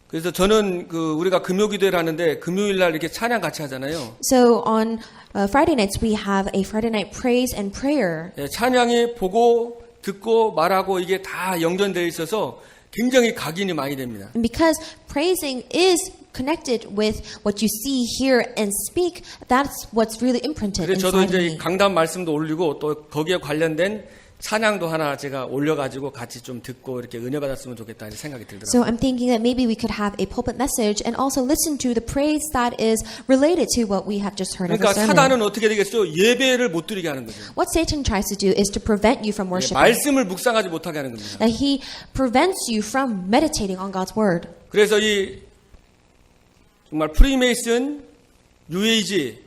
A: 그래서 저는 우리가 금요기도회를 하는데 금요일 날 이렇게 찬양 같이 하잖아요.
B: So on Friday nights we have a Friday night praise and prayer.
A: 찬양이 보고 듣고 말하고 이게 다 연결되어 있어서 굉장히 각인이 많이 됩니다.
B: And because praising is connected with what you see, hear, and speak, that's what's really imprinted
A: 그래서 저도
B: inside of
A: 이제
B: me.
A: 강단 말씀도 올리고 또 거기에 관련된 찬양도 하나 제가 올려가지고 같이 좀 듣고 이렇게 은혜 받았으면 좋겠다 이런 생각이 들더라고요.
B: So I'm thinking that maybe we could have a pulpit message and also listen to the praise that is related to what we have just heard of the
A: 그러니까
B: sermon.
A: 사단은 어떻게 되겠어요? 예배를 못 드리게 하는 거죠.
B: What Satan tries to do is to prevent you from worshiping.
A: 말씀을 묵상하지 못하게 하는 겁니다.
B: That he prevents you from meditating on God's word.
A: 그래서 이 정말 프리메이슨, 뉴에이지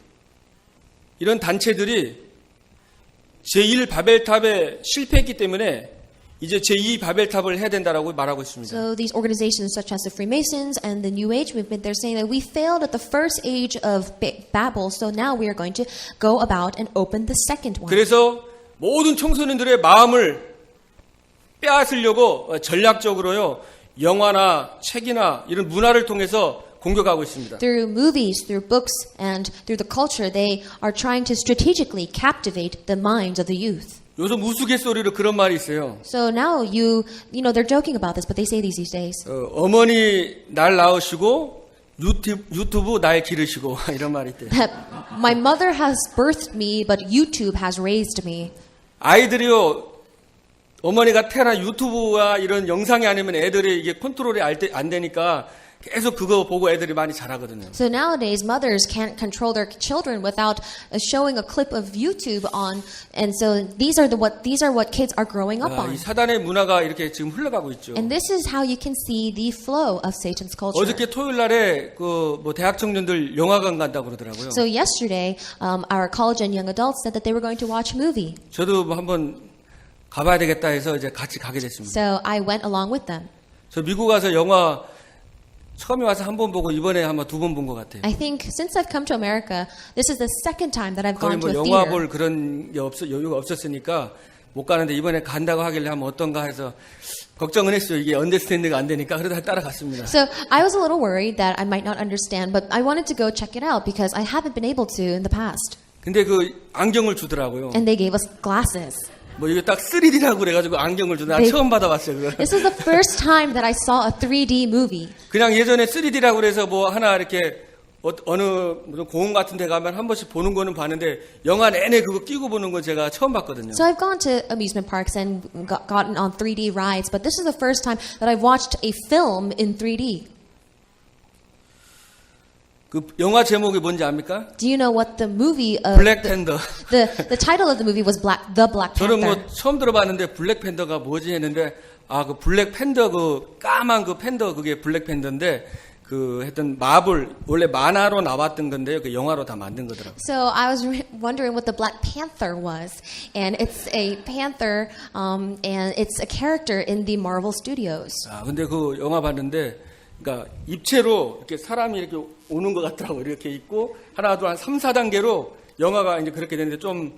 A: 이런 단체들이 제1 바벨탑에 실패했기 때문에 이제 제2 바벨탑을 해야 된다라고 말하고 있습니다.
B: So these organizations such as the Freemasons and the New Age movement, they're saying that we failed at the first age of Babel, so now we are going to go about and open the second one.
A: 그래서 모든 청소년들의 마음을 빼앗으려고 전략적으로요 영화나 책이나 이런 문화를 통해서 공격하고 있습니다.
B: Through movies, through books, and through the culture, they are trying to strategically captivate the minds of the youth.
A: 요즘 우스갯소리로 그런 말이 있어요.
B: So now you know, they're joking about this, but they say these days.
A: 어머니 날 낳으시고 유튜브 날 기르시고 이런 말이 있대요.
B: That my mother has birthed me, but YouTube has raised me.
A: 아이들이요 어머니가 태어난 유튜브와 이런 영상이 아니면 애들이 이게 컨트롤이 안 되니까 계속 그거 보고 애들이 많이 자라거든요.
B: So nowadays, mothers can't control their children without showing a clip of YouTube on, and so these are what kids are growing up
A: 이
B: on.
A: 사단의 문화가 이렇게 지금 흘러가고 있죠.
B: And this is how you can see the flow of Satan's culture.
A: 어저께 토요일 날에 그 뭐 대학 청년들 영화관 간다고 그러더라고요.
B: So yesterday, our college and young adults said that they were going to watch a movie.
A: 저도 뭐 한번 가봐야 되겠다 해서 이제 같이 가게 됐습니다.
B: So I went along with them.
A: 저 미국 가서 영화 처음에 와서 한 번 보고 이번에 아마 두 번 본 것 같아요.
B: I think since I've come to America, this is the second time that I've
A: 거의
B: gone to
A: 뭐
B: a
A: 영화
B: theater.
A: 볼 그런 게 여유가 없었으니까 못 가는데 이번에 간다고 하길래 하면 어떤가 해서 걱정은 했어요. 이게 언더스탠드가 안 되니까 그러다 따라갔습니다.
B: So I was a little worried that I might not understand, but I wanted to go check it out because I haven't been able to in the past.
A: 근데 그 안경을 주더라고요.
B: And they gave us glasses.
A: 뭐 이게 딱 3D라고 그래가지고 안경을 나
B: 네.
A: 처음 받아봤어요. 그걸.
B: This is the first time that I saw a 3D movie.
A: 그냥 예전에 3D라고 그래서 뭐 하나 이렇게 어느 무슨 공원 같은 데 가면 한 번씩 보는 거는 봤는데 영화 내내 그거 끼고 보는 건 제가 처음 봤거든요.
B: So I've gone to amusement parks and gotten on 3D rides, but this is the first time that I've watched a film in 3D.
A: 그 영화 제목이 뭔지 압니까?
B: Do you know what the movie of
A: 블랙 팬더.
B: the title of the movie was The Black
A: 저는
B: Panther.
A: 뭐 처음 들어봤는데 블랙 팬더가 뭐지 했는데 그 블랙 팬더 그 까만 그 팬더 그게 블랙 팬더인데 그 했던 마블 원래 만화로 나왔던 건데요. 그 영화로 다 만든 거더라고요.
B: So I was wondering what the Black Panther was, and it's a panther, and it's a character in the Marvel Studios.
A: 근데 그 영화 봤는데 그러니까 입체로 이렇게 사람이 이렇게 오는 것 같더라고요. 이렇게 있고 하나 둘 한 3, 4단계로 영화가 이제 그렇게 되는데 좀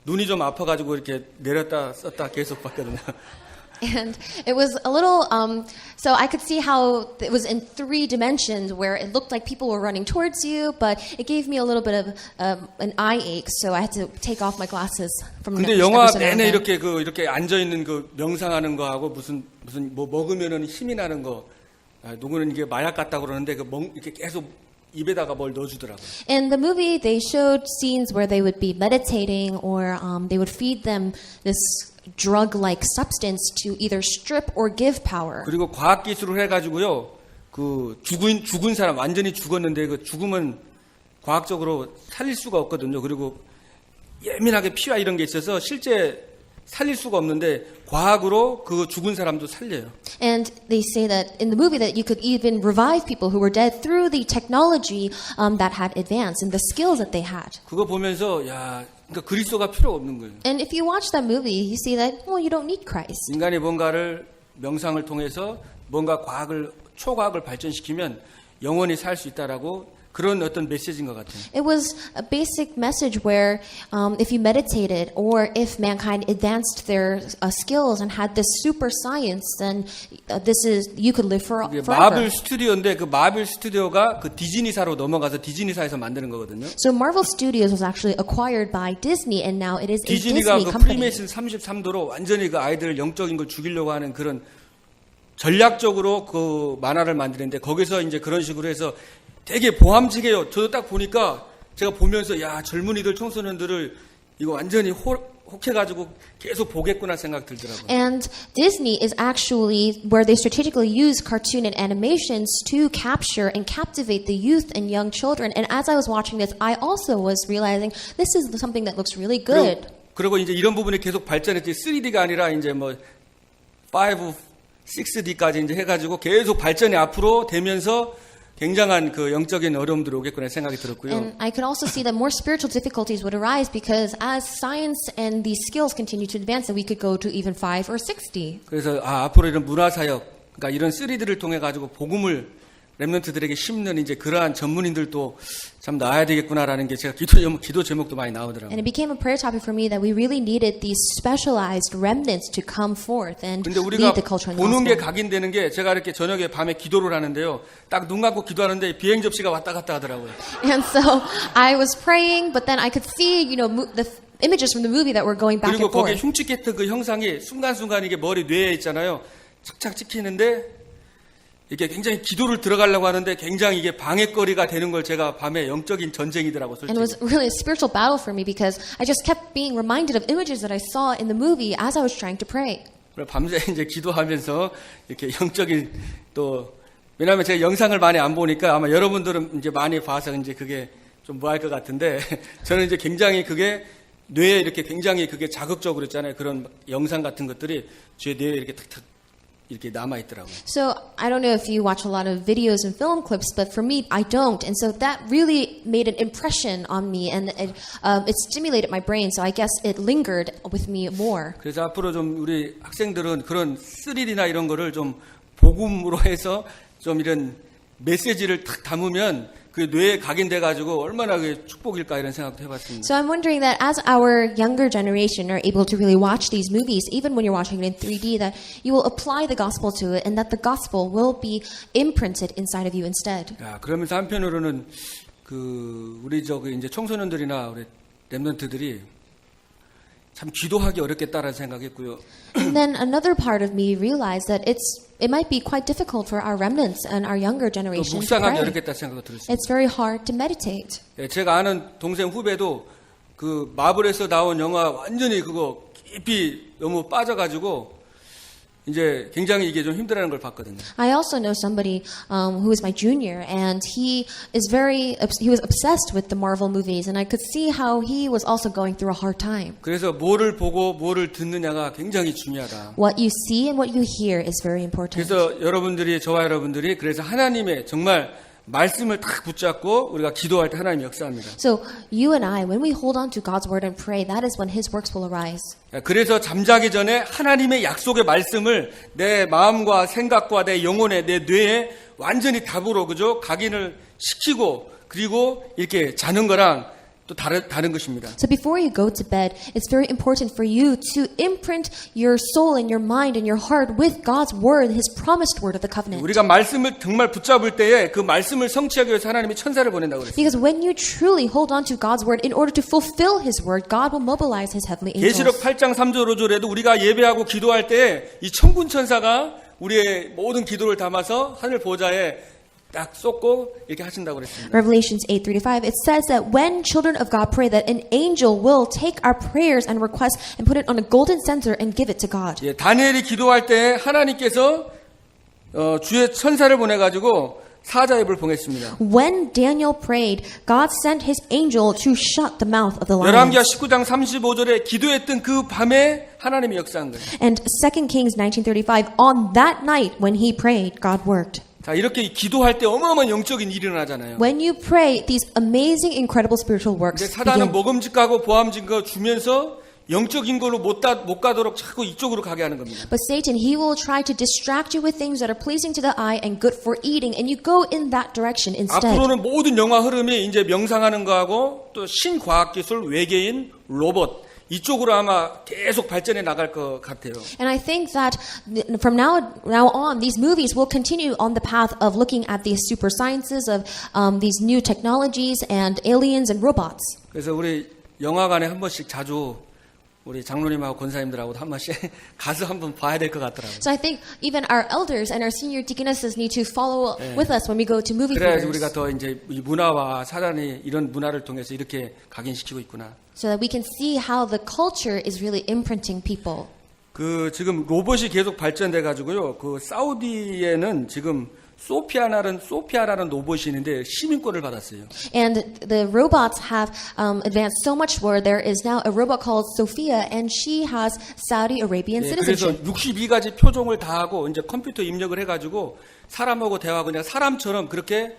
A: 눈이 좀 아파가지고 이렇게 내렸다 썼다 계속 봤거든요.
B: And it was a little, so I could see how it was in 3 dimensions where it looked like people were running towards you, but it gave me a little bit of an eye ache, so I had to take off my glasses from
A: 근데
B: every
A: 영화
B: so now and
A: 내내
B: then.
A: 이렇게 앉아 있는 그 명상하는 거 하고 무슨 뭐 먹으면은 힘이 나는 거, 누구는 이게 마약 같다고 그러는데 이렇게 계속 입에다가 뭘 넣어주더라고요.
B: In the movie, they showed scenes where they would be meditating or they would feed them this drug-like substance to either strip or give power.
A: 그리고 과학 기술을 해가지고요, 그 죽은 사람 완전히 죽었는데 그 죽으면 과학적으로 살릴 수가 없거든요. 그리고 예민하게 피와 이런 게 있어서 실제 살릴 수가 없는데 과학으로 그 죽은 사람도 살려요.
B: And they say that in the movie that you could even revive people who were dead through the technology that had advanced and the skills that they had.
A: 그거 보면서 그러니까 그리스도가 필요 없는 거예요.
B: And if you watch that movie, you see that, well, you don't need Christ.
A: 인간이 뭔가를 명상을 통해서 뭔가 초과학을 발전시키면 영원히 살 수 있다라고 그런 어떤 메시지인 것 같아요.
B: It was a basic message where if you meditated or if mankind advanced their skills and had this super science, then you could live
A: 이게
B: forever.
A: 마블 스튜디오인데 그 마블 스튜디오가 그 디즈니사로 넘어가서 디즈니사에서 만드는 거거든요.
B: So Marvel Studios was actually acquired by Disney, and now it is a
A: 디즈니가
B: Disney
A: 그
B: company.
A: 프리메이슨 33도로 완전히 그 아이들 영적인 걸 죽이려고 하는 그런 전략적으로 그 만화를 만드는데 거기서 이제 그런 식으로 해서 되게 보암직해요. 저도 딱 보니까 제가 보면서 젊은이들 청소년들을 이거 완전히 혹해가지고 계속 보겠구나 생각 들더라고요.
B: And Disney is actually where they strategically use cartoon and animations to capture and captivate the youth and young children. And as I was watching this, I also was realizing this is something that looks really good.
A: 그리고 이제 이런 부분이 계속 발전했지 3D가 아니라 이제 뭐 5, 6D까지 이제 해가지고 계속 발전이 앞으로 되면서 굉장한 그 영적인 어려움들이 오겠구나 생각이 들었고요.
B: And I could also see that more spiritual difficulties would arise because as science and these skills continue to advance, that we could go to even 5 or 6D.
A: 그래서 앞으로 이런 문화사역, 그러니까 이런 3D를 통해 가지고 복음을 렘넌트들에게 심는 이제 그러한 전문인들도 참 나와야 되겠구나라는 게 제가 기도 제목도 많이 나오더라고요.
B: And it became a prayer topic for me that we really needed these specialized remnants to come forth and
A: 근데
B: lead
A: 우리가
B: the culture and
A: 보는 게
B: gospel.
A: 각인되는 게 제가 이렇게 저녁에 밤에 기도를 하는데요. 딱 눈 감고 기도하는데 비행 접시가 왔다 갔다 하더라고요.
B: And so I was praying, but then I could see, the images from the movie that were going back
A: 그리고
B: and
A: 거기에
B: forth.
A: 흉측했던 그 형상이 순간순간 이게 머리 뇌에 있잖아요. 착착 찍히는데 이게 굉장히 기도를 들어가려고 하는데 굉장히 이게 방해거리가 되는 걸 제가 밤에 영적인 전쟁이더라고
B: And it was
A: 솔직히.
B: really a spiritual battle for me because I just kept being reminded of images that I saw in the movie as I was trying to pray.
A: 밤새 이제 기도하면서 이렇게 영적인 또 왜냐하면 제가 영상을 많이 안 보니까 아마 여러분들은 이제 많이 봐서 이제 그게 좀 뭐 할 것 같은데 저는 이제 굉장히 그게 뇌에 이렇게 굉장히 그게 자극적으로 있잖아요. 그런 영상 같은 것들이 제 뇌에 이렇게 탁탁 이렇게 남아 있더라고요.
B: So I don't know if you watch a lot of videos and film clips, but for me, I don't, and so that really made an impression on me, and it stimulated my brain. So I guess it lingered with me more.
A: 그래서 앞으로 좀 우리 학생들은 그런 3D나 이런 거를 좀 복음으로 해서 좀 이런 메시지를 탁 담으면 그 뇌에 각인돼 가지고 얼마나 그 축복일까 이런 생각도 해봤습니다.
B: So I'm wondering that as our younger generation are able to really watch these movies, even when you're watching it in 3D, that you will apply the gospel to it, and that the gospel will be imprinted inside of you instead.
A: 야, 그러면서 한편으로는 그 우리 저기 이제 청소년들이나 우리 렘넌트들이 참 기도하기 어렵겠다라는 생각했고요.
B: And then another part of me realized that it might be quite difficult for our remnants and our younger
A: 또
B: generation to
A: 묵상하기
B: pray.
A: 어렵겠다 생각이 들었습니다.
B: It's very hard to meditate.
A: 예, 제가 아는 동생 후배도 그 마블에서 나온 영화 완전히 그거 깊이 너무 빠져가지고 이제 굉장히 이게 좀 힘들어하는 걸 봤거든요.
B: I also know somebody who is my junior, and he was obsessed with the Marvel movies, and I could see how he was also going through a hard time.
A: 그래서 뭐를 보고 뭐를 듣느냐가 굉장히 중요하다.
B: What you see and what you hear is very important.
A: 그래서 저와 여러분들이 그래서 하나님의 정말 말씀을 딱 붙잡고 우리가 기도할 때 하나님이 역사합니다.
B: So you and I, when we hold on to God's word and pray, that is when His works will arise.
A: 그래서 잠자기 전에 하나님의 약속의 말씀을 내 마음과 생각과 내 영혼에 내 뇌에 완전히 답으로 그죠 각인을 시키고 그리고 이렇게 자는 거랑 또 다른 것입니다.
B: So before you go to bed, it's very important for you to imprint your soul and your mind and your heart with God's word, His promised word of the covenant.
A: 우리가 말씀을 정말 붙잡을 때에 그 말씀을 성취하기 위해서 하나님이 천사를 보낸다고 그랬어요.
B: Because when you truly hold on to God's word in order to fulfill His word, God will mobilize His heavenly
A: 계시록
B: angels.
A: 8장 3절 5절에도 우리가 예배하고 기도할 때에 이 천군 천사가 우리의 모든 기도를 담아서 하늘 보좌에 딱 쏟고 이렇게 하신다고 그랬습니다.
B: Revelations 8:3-5, it says that when children of God pray, that an angel will take our prayers and requests and put it on a golden censer and give it to God.
A: 예, 다니엘이 기도할 때 하나님께서 주의 천사를 보내가지고 사자입을 봉했습니다.
B: When Daniel prayed, God sent His angel to shut the mouth of the
A: 열왕기하
B: lions.
A: 19장 35절에 기도했던 그 밤에 하나님이 역사한 거예요.
B: And 2 Kings 19:35, on that night when he prayed, God worked.
A: 자, 이렇게 기도할 때 어마어마한 영적인 일이 일어나잖아요.
B: When you pray, these amazing, incredible spiritual works
A: 근데 사단은
B: begin.
A: 먹음직하고 보암직거 주면서 영적인 걸로 못 가도록 자꾸 이쪽으로 가게 하는 겁니다.
B: But Satan, he will try to distract you with things that are pleasing to the eye and good for eating, and you go in that direction instead.
A: 앞으로는 모든 영화 흐름이 이제 명상하는 거하고 또 신과학기술, 외계인, 로봇 이쪽으로 아마 계속 발전해 나갈 것 같아요.
B: And I think that from now on, these movies will continue on the path of looking at these super sciences, of these new technologies and aliens and robots.
A: 그래서 우리 영화관에 한 번씩 자주 우리 장로님하고 권사님들하고 한 번씩 가서 한번 봐야 될 것 같더라고요.
B: So I think even our elders and our senior deaconesses need to follow with us when we go to movie
A: 그래야지
B: theaters,
A: 우리가 더 이제 이 문화와 사단이 이런 문화를 통해서 이렇게 각인시키고 있구나.
B: so that we can see how the culture is really imprinting people.
A: 그 지금 로봇이 계속 발전돼 가지고요. 그 사우디에는 지금 소피아라는 로봇이 있는데 시민권을 받았어요.
B: And the robots have advanced so much where there is now a robot called Sophia, and she has Saudi Arabian
A: 예, 그래서
B: citizenship.
A: 62가지 표종을 다 하고 이제 컴퓨터 입력을 해가지고 사람하고 대화하고 그냥 사람처럼 그렇게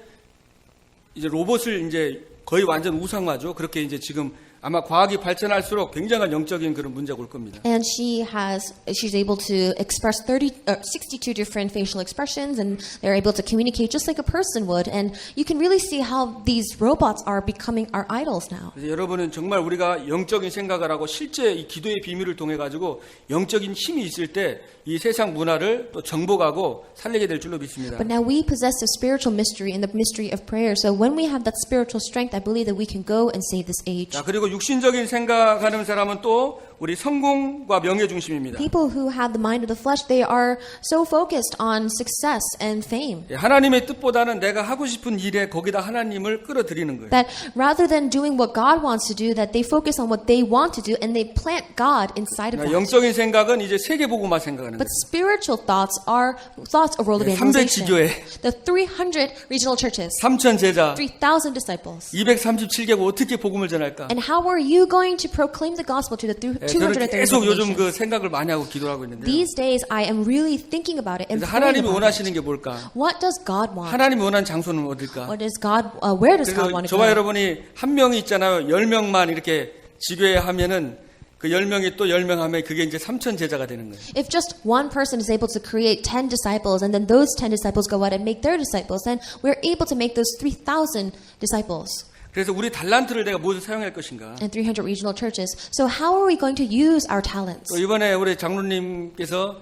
A: 이제 로봇을 이제 거의 완전 우상화죠. 그렇게 이제 지금 아마 과학이 발전할수록 굉장한 영적인 그런 문제가 올 겁니다.
B: And she's able to express 62 different facial expressions, and they're able to communicate just like a person would. And you can really see how these robots are becoming our idols now.
A: 그래서 여러분은 정말 우리가 영적인 생각을 하고 실제 이 기도의 비밀을 통해 가지고 영적인 힘이 있을 때 이 세상 문화를 또 정복하고 살리게 될 줄로 믿습니다.
B: But now we possess the spiritual mystery and the mystery of prayer. So when we have that spiritual strength, I believe that we can go and save this age.
A: 자, 그리고 육신적인 생각하는 사람은 또 우리 성공과 명예 중심입니다.
B: People who have the mind of the flesh, they are so focused on success and fame.
A: 예, 하나님의 뜻보다는 내가 하고 싶은 일에 거기다 하나님을 끌어들이는 거예요.
B: That rather than doing what God wants to do, that they focus on what they want to do and they plant God inside of that.
A: 영적인 생각은 이제 세계복음화 생각하는
B: But
A: 거예요.
B: spiritual thoughts are thoughts of world
A: 네,
B: evangelization.
A: 300지교회.
B: The 300 regional churches,
A: 3천 제자,
B: 3,000 disciples.
A: 237개국 어떻게 복음을 전할까?
B: And how are you going to proclaim the gospel to the
A: 예, 저는
B: 237
A: 계속 요즘 그
B: nations?
A: 생각을 많이 하고 기도하고 있는데요.
B: These days, I am really thinking about it and
A: 그래서
B: praying
A: 하나님이
B: about
A: 원하시는
B: it.
A: 게 뭘까?
B: What does God want?
A: 하나님이 원하는 장소는 어딜까?
B: What does God? Where does God
A: 그래서
B: want to
A: 저와
B: go?
A: 여러분이 한 명이 있잖아요. 10명만 이렇게 지교회 하면은 그 10명이 또 10명 하면 그게 이제 3천 제자가 되는 거예요.
B: If just one person is able to create 10 disciples, and then those 10 disciples go out and make their disciples, then we're able to make those 3,000 disciples
A: 그래서 우리 달란트를 내가 무엇을 사용할 것인가?
B: and 300 regional churches. So how are we going to use our talents?
A: 또 이번에 우리 장로님께서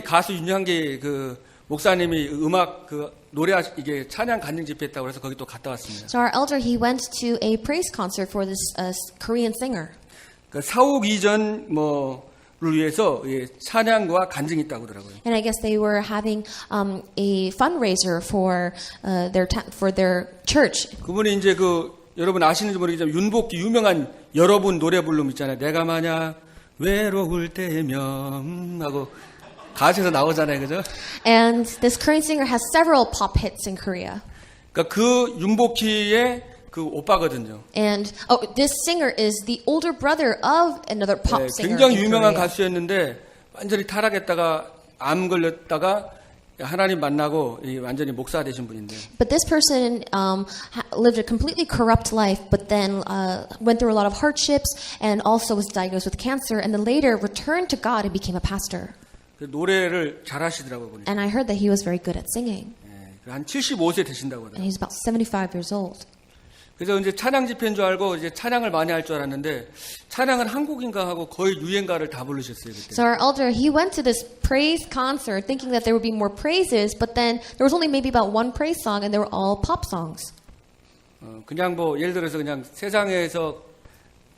A: 가수 윤향기 그 목사님이 음악 그 노래 이게 찬양 간증 집회 했다고 해서 거기 또 갔다 왔습니다.
B: So our elder, he went to a praise concert for this Korean singer.
A: 그 사옥 이전 뭐를 위해서 예, 찬양과 간증이 있다고 하더라고요.
B: And I guess they were having a fundraiser for their church.
A: 그분이 이제 그 여러분 아시는지 모르겠지만 윤복기 유명한 여러분 노래 부름 있잖아요. 내가 만약 외로울 때면 하고 가수에서 나오잖아요, 그죠?
B: And this Korean singer has several pop hits in Korea.
A: 그러니까 그 윤복희의 그 오빠거든요.
B: And this singer is the older brother of another pop
A: 네,
B: singer.
A: 굉장히
B: in
A: 유명한
B: Korea.
A: 가수였는데 완전히 타락했다가 암 걸렸다가 하나님 만나고 완전히 목사 되신 분인데.
B: But this person lived a completely corrupt life, but then went through a lot of hardships and also was diagnosed with cancer, and then later returned to God and became a pastor.
A: 그 노래를 잘하시더라고요, 보니까.
B: And I heard that he was very good at singing.
A: 네, 한 75세 되신다고
B: And
A: 하더라고요.
B: he's about 75 years old.
A: 그래서 이제 찬양 집회인 줄 알고 이제 찬양을 많이 할 줄 알았는데 찬양은 한국인가 하고 거의 유행가를 다 부르셨어요, 그때.
B: So our elder, he went to this praise concert thinking that there would be more praises, but then there was only maybe about one praise song and they were all pop songs.
A: 그냥 뭐 예를 들어서 그냥 세상에서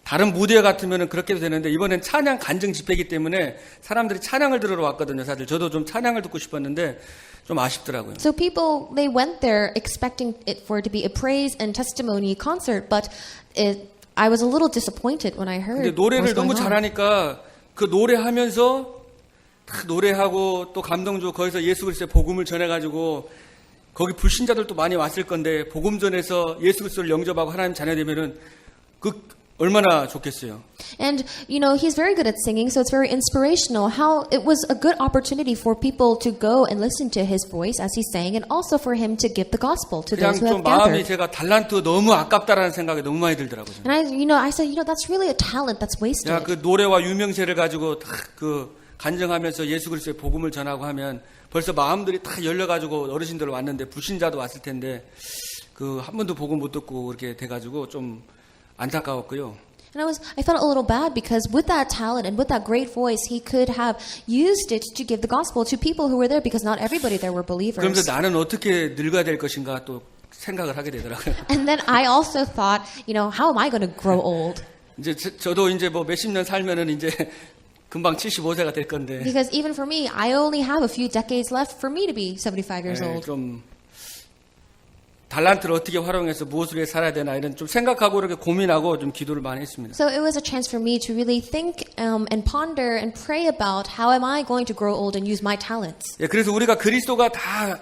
A: 다른 무대 같으면은 그렇게도 되는데 이번엔 찬양 간증 집회이기 때문에 사람들이 찬양을 들으러 왔거든요. 사실 저도 좀 찬양을 듣고 싶었는데 좀 아쉽더라고요.
B: So people, they went there expecting it for it to be a praise and testimony concert, but I was a little disappointed when I heard
A: 근데
B: what was
A: 노래를
B: going
A: 너무
B: on.
A: 잘하니까 그 노래하면서 딱 노래하고 또 감동 주고 거기서 예수 그리스도의 복음을 전해가지고 거기 불신자들도 많이 왔을 건데 복음 전해서 예수 그리스도를 영접하고 하나님 자녀 되면은 그 얼마나 좋겠어요.
B: And, you know, he's very good at singing, so it's very inspirational how it was a good opportunity for people to go and listen to his voice as he sang, and also for him to give the gospel to
A: 그냥
B: those who
A: 좀
B: have
A: 마음이
B: gathered.
A: 제가 달란트 너무 아깝다라는 생각이 너무 많이 들더라고요.
B: And I said, that's really a talent that's wasted.
A: 야, 그 노래와 유명세를 가지고 다 그 간증하면서 예수 그리스도의 복음을 전하고 하면 벌써 마음들이 다 열려가지고 어르신들 왔는데 불신자도 왔을 텐데 그 한 번도 복음 못 듣고 그렇게 돼가지고 좀 안타까웠고요.
B: And I felt a little bad because with that talent and with that great voice, he could have used it to give the gospel to people who were there because not everybody there were believers.
A: 그러면서 나는 어떻게 늙어야 될 것인가 또 생각을 하게 되더라고요.
B: And then I also thought, how am I going to grow old?
A: 이제 저도 이제 뭐 몇십 년 살면은 이제 금방 75세가 될 건데
B: Because even for me, I only have a few decades left for me to be 75 years old.
A: 좀 달란트를 어떻게 활용해서 무엇을 위해 살아야 되나 이런 좀 생각하고 이렇게 고민하고 좀 기도를 많이 했습니다.
B: So it was a chance for me to really think and ponder and pray about how am I going to grow old and use my talents.
A: 예, 그래서 우리가 그리스도가 다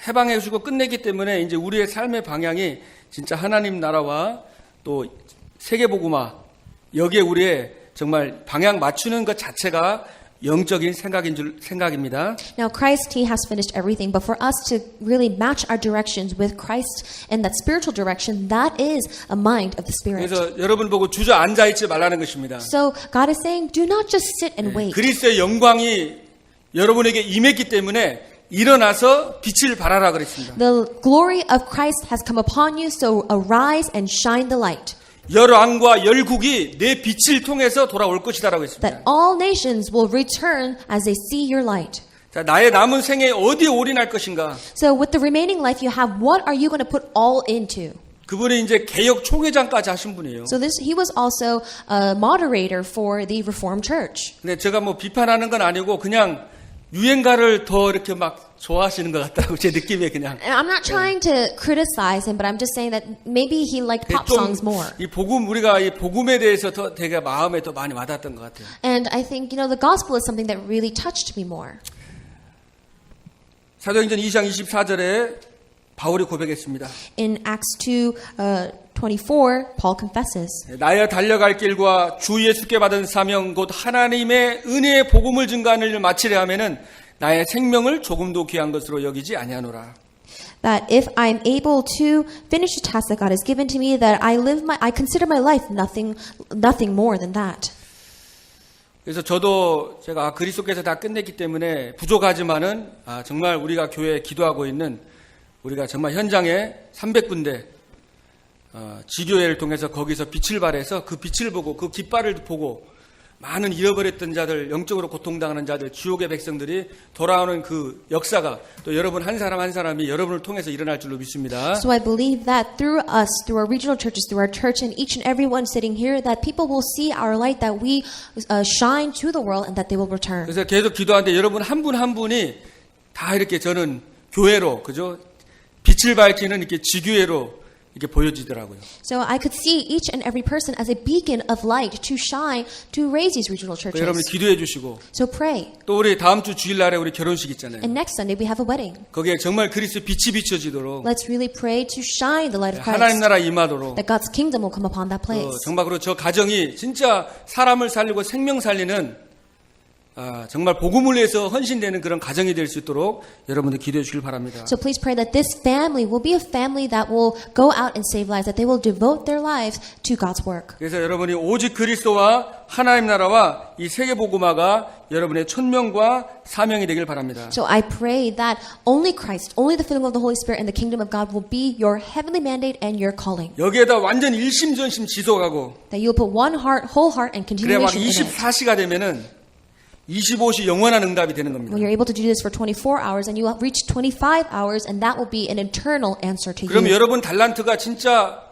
A: 해방해 주고 끝내기 때문에 이제 우리의 삶의 방향이 진짜 하나님 나라와 또 세계복음화 여기에 우리의 정말 방향 맞추는 것 자체가 영적인 생각입니다.
B: Now Christ, He has finished everything, but for us to really match our directions with Christ and that spiritual direction, that is a mind of the Spirit.
A: 그래서 여러분 보고 주저앉아 있지 말라는 것입니다.
B: So God is saying, do not just sit and wait.
A: 그리스도의 영광이 여러분에게 임했기 때문에 일어나서 빛을 발하라 그랬습니다.
B: The glory of Christ has come upon you, so arise and shine the light.
A: 열왕과 열국이 내 빛을 통해서 돌아올 것이다라고
B: That
A: 했습니다.
B: all nations will return as they see your light.
A: 자, 나의 남은 생에 어디에 올인할 것인가?
B: So with the remaining life you have, what are you going to put all into?
A: 그분이 이제 개혁 총회장까지 하신 분이에요.
B: So he was also a moderator for the Reformed Church.
A: 근데 제가 뭐 비판하는 건 아니고 그냥 유행가를 더 이렇게 막 좋아하시는 것 같다고 제 느낌에 그냥.
B: And I'm not trying to criticize him, but I'm just saying that maybe he liked pop songs more.
A: 이 복음 우리가 이 복음에 대해서 더 되게 마음에 더 많이 와닿았던 것 같아요.
B: And I think, the gospel is something that really touched me more.
A: 사도행전 2장 24절에 바울이 고백했습니다.
B: In Acts 2:24, Paul confesses,
A: 나의 달려갈 길과 주 예수께 받은 사명 곧 하나님의 은혜의 복음을 증거하는 일을 마치려 하면은 나의 생명을 조금도 귀한 것으로 여기지 아니하노라.
B: that if I'm able to finish the task that God has given to me, that I consider my life nothing more than that.
A: 그래서 저도 제가 그리스도께서 다 끝냈기 때문에 부족하지만은 정말 우리가 교회에 기도하고 있는 우리가 정말 현장에 300군데 지교회를 통해서 거기서 빛을 발해서 그 빛을 보고 그 깃발을 보고 많은 잃어버렸던 자들, 영적으로 고통당하는 자들, 지옥의 백성들이 돌아오는 그 역사가 또 여러분 한 사람 한 사람이 여러분을 통해서 일어날 줄로 믿습니다.
B: So I believe that through us, through our regional churches, through our church, and each and every one sitting here, that people will see our light, that we shine to the world, and that they will return.
A: 그래서 계속 기도하는데 여러분 한 분 한 분이 다 이렇게 저는 교회로, 그죠? 빛을 밝히는 이렇게 지교회로 이렇게 보여지더라고요.
B: So I could see each and every person as a beacon of light to shine, to raise these regional churches.
A: 여러분이 기도해 주시고
B: So pray.
A: 또 우리 다음 주 주일날에 우리 결혼식 있잖아요.
B: And next Sunday we have a wedding.
A: 거기에 정말 그리스도 빛이 비춰지도록
B: Let's really pray to shine the light of
A: 하나님
B: Christ.
A: 나라 임하도록
B: That God's kingdom will come upon that place.
A: 정말 그리고 저 가정이 진짜 사람을 살리고 생명 살리는 정말 복음을 위해서 헌신되는 그런 가정이 될 수 있도록 여러분들 기도해 주길 바랍니다.
B: So please pray that this family will be a family that will go out and save lives, that they will devote their lives to God's work.
A: 그래서 여러분이 오직 그리스도와 하나님 나라와 이 세계 복음화가 여러분의 천명과 사명이 되길 바랍니다.
B: So I pray that only Christ, only the filling of the Holy Spirit and the kingdom of God will be your heavenly mandate and your calling.
A: 여기에다 완전 일심전심 지속하고
B: That you will put one heart, whole heart and
A: 그래야 막
B: continuation in it.
A: 24시가 되면은 25시 영원한 응답이 되는 겁니다.
B: When you're able to do this for 24 hours and you will reach 25 hours and that will be an eternal answer to
A: 그럼
B: you.
A: 여러분 달란트가 진짜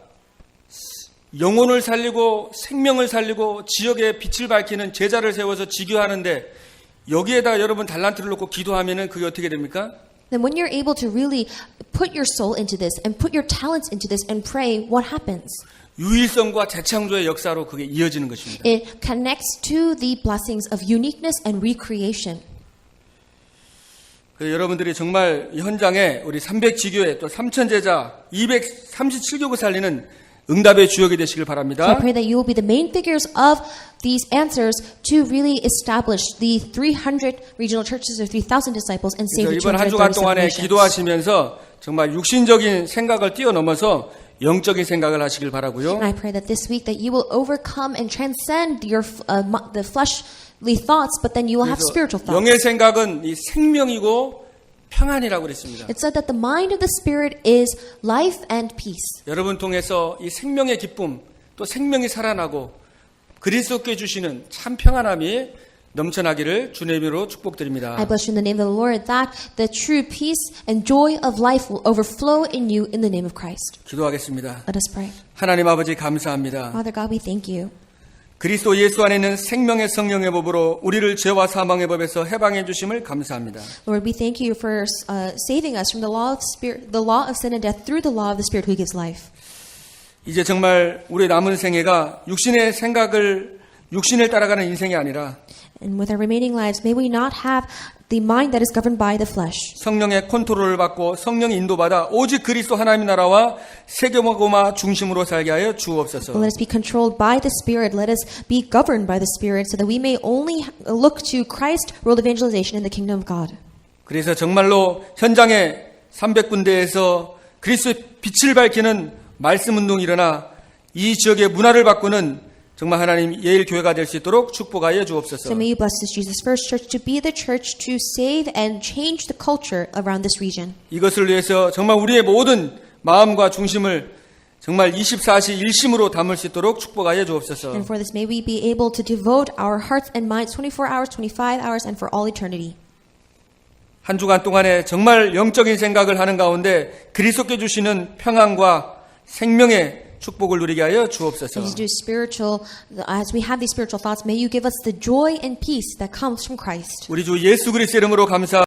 A: 영혼을 살리고 생명을 살리고 지역에 빛을 밝히는 제자를 세워서 지교하는데 여기에다 여러분 달란트를 놓고 기도하면은 그게 어떻게 됩니까?
B: Then when you're able to really put your soul into this and put your talents into this and pray, what happens?
A: 유일성과 재창조의 역사로 그게 이어지는 것입니다.
B: It connects to the blessings of uniqueness and recreation.
A: 그래서 여러분들이 정말 이 현장에 우리 300지교회 또 3000제자 237교구 살리는 응답의 주역이 되시길
B: So I
A: 바랍니다.
B: pray that you will be the main figures of these answers to really establish the 300 regional churches or 3,000 disciples and save
A: 그래서
B: the
A: 이번 한 주간
B: 237
A: 동안에
B: nations.
A: 기도하시면서 정말 육신적인 생각을 뛰어넘어서 영적인 생각을 하시길 바라고요.
B: And I pray that this week that you will overcome and transcend your the fleshly thoughts, but then you will have spiritual thoughts.
A: 영의 생각은 이 생명이고 평안이라고 그랬습니다.
B: It said that the mind of the spirit is life and peace.
A: 여러분 통해서 이 생명의 기쁨 또 생명이 살아나고 그리스도께 주시는 참 평안함이 넘쳐나기를 주님의 이름으로 축복드립니다.
B: I bless you in the name of the Lord that the true peace and joy of life will overflow in you in the name of Christ.
A: 기도하겠습니다.
B: Let us pray.
A: 하나님 아버지 감사합니다.
B: Father God, we thank you.
A: 그리스도 예수 안에 있는 생명의 성령의 법으로 우리를 죄와 사망의 법에서 해방해 주심을 감사합니다.
B: Lord, we thank you for saving us from the law of spirit, the law of sin and death through the law of the Spirit who gives life.
A: 이제 정말 우리의 남은 생애가 육신의 생각을 육신을 따라가는 인생이 아니라
B: And with our remaining lives, may we not have the mind that is governed by the flesh.
A: 성령의 컨트롤을 받고 성령의 인도받아 오직 그리스도 하나님의 나라와 세계복음화 중심으로 살게 하여 주옵소서.
B: Let us be controlled by the Spirit. Let us be governed by the Spirit so that we may only look to Christ, world evangelization, and the kingdom of God.
A: 그래서 정말로 현장에 300군데에서 그리스도의 빛을 밝히는 말씀 운동이 일어나 이 지역의 문화를 바꾸는 정말 하나님 예일 교회가 될 수 있도록 축복하여 주옵소서.
B: So may you bless this Jesus First Church to be the church to save and change the culture around this region.
A: 이것을 위해서 정말 우리의 모든 마음과 중심을 정말 24시 일심으로 담을 수 있도록 축복하여 주옵소서.
B: And for this may we be able to devote our hearts and minds 24 hours, 25 hours, and for all eternity.
A: 한 주간 동안에 정말 영적인 생각을 하는 가운데 그리스도께 주시는 평안과 생명의 축복을 누리게 하여 주옵소서.
B: As you do spiritual, as we have these spiritual thoughts, may you give us the joy and peace that comes from Christ.
A: 우리 주 예수 그리스도의 이름으로 감사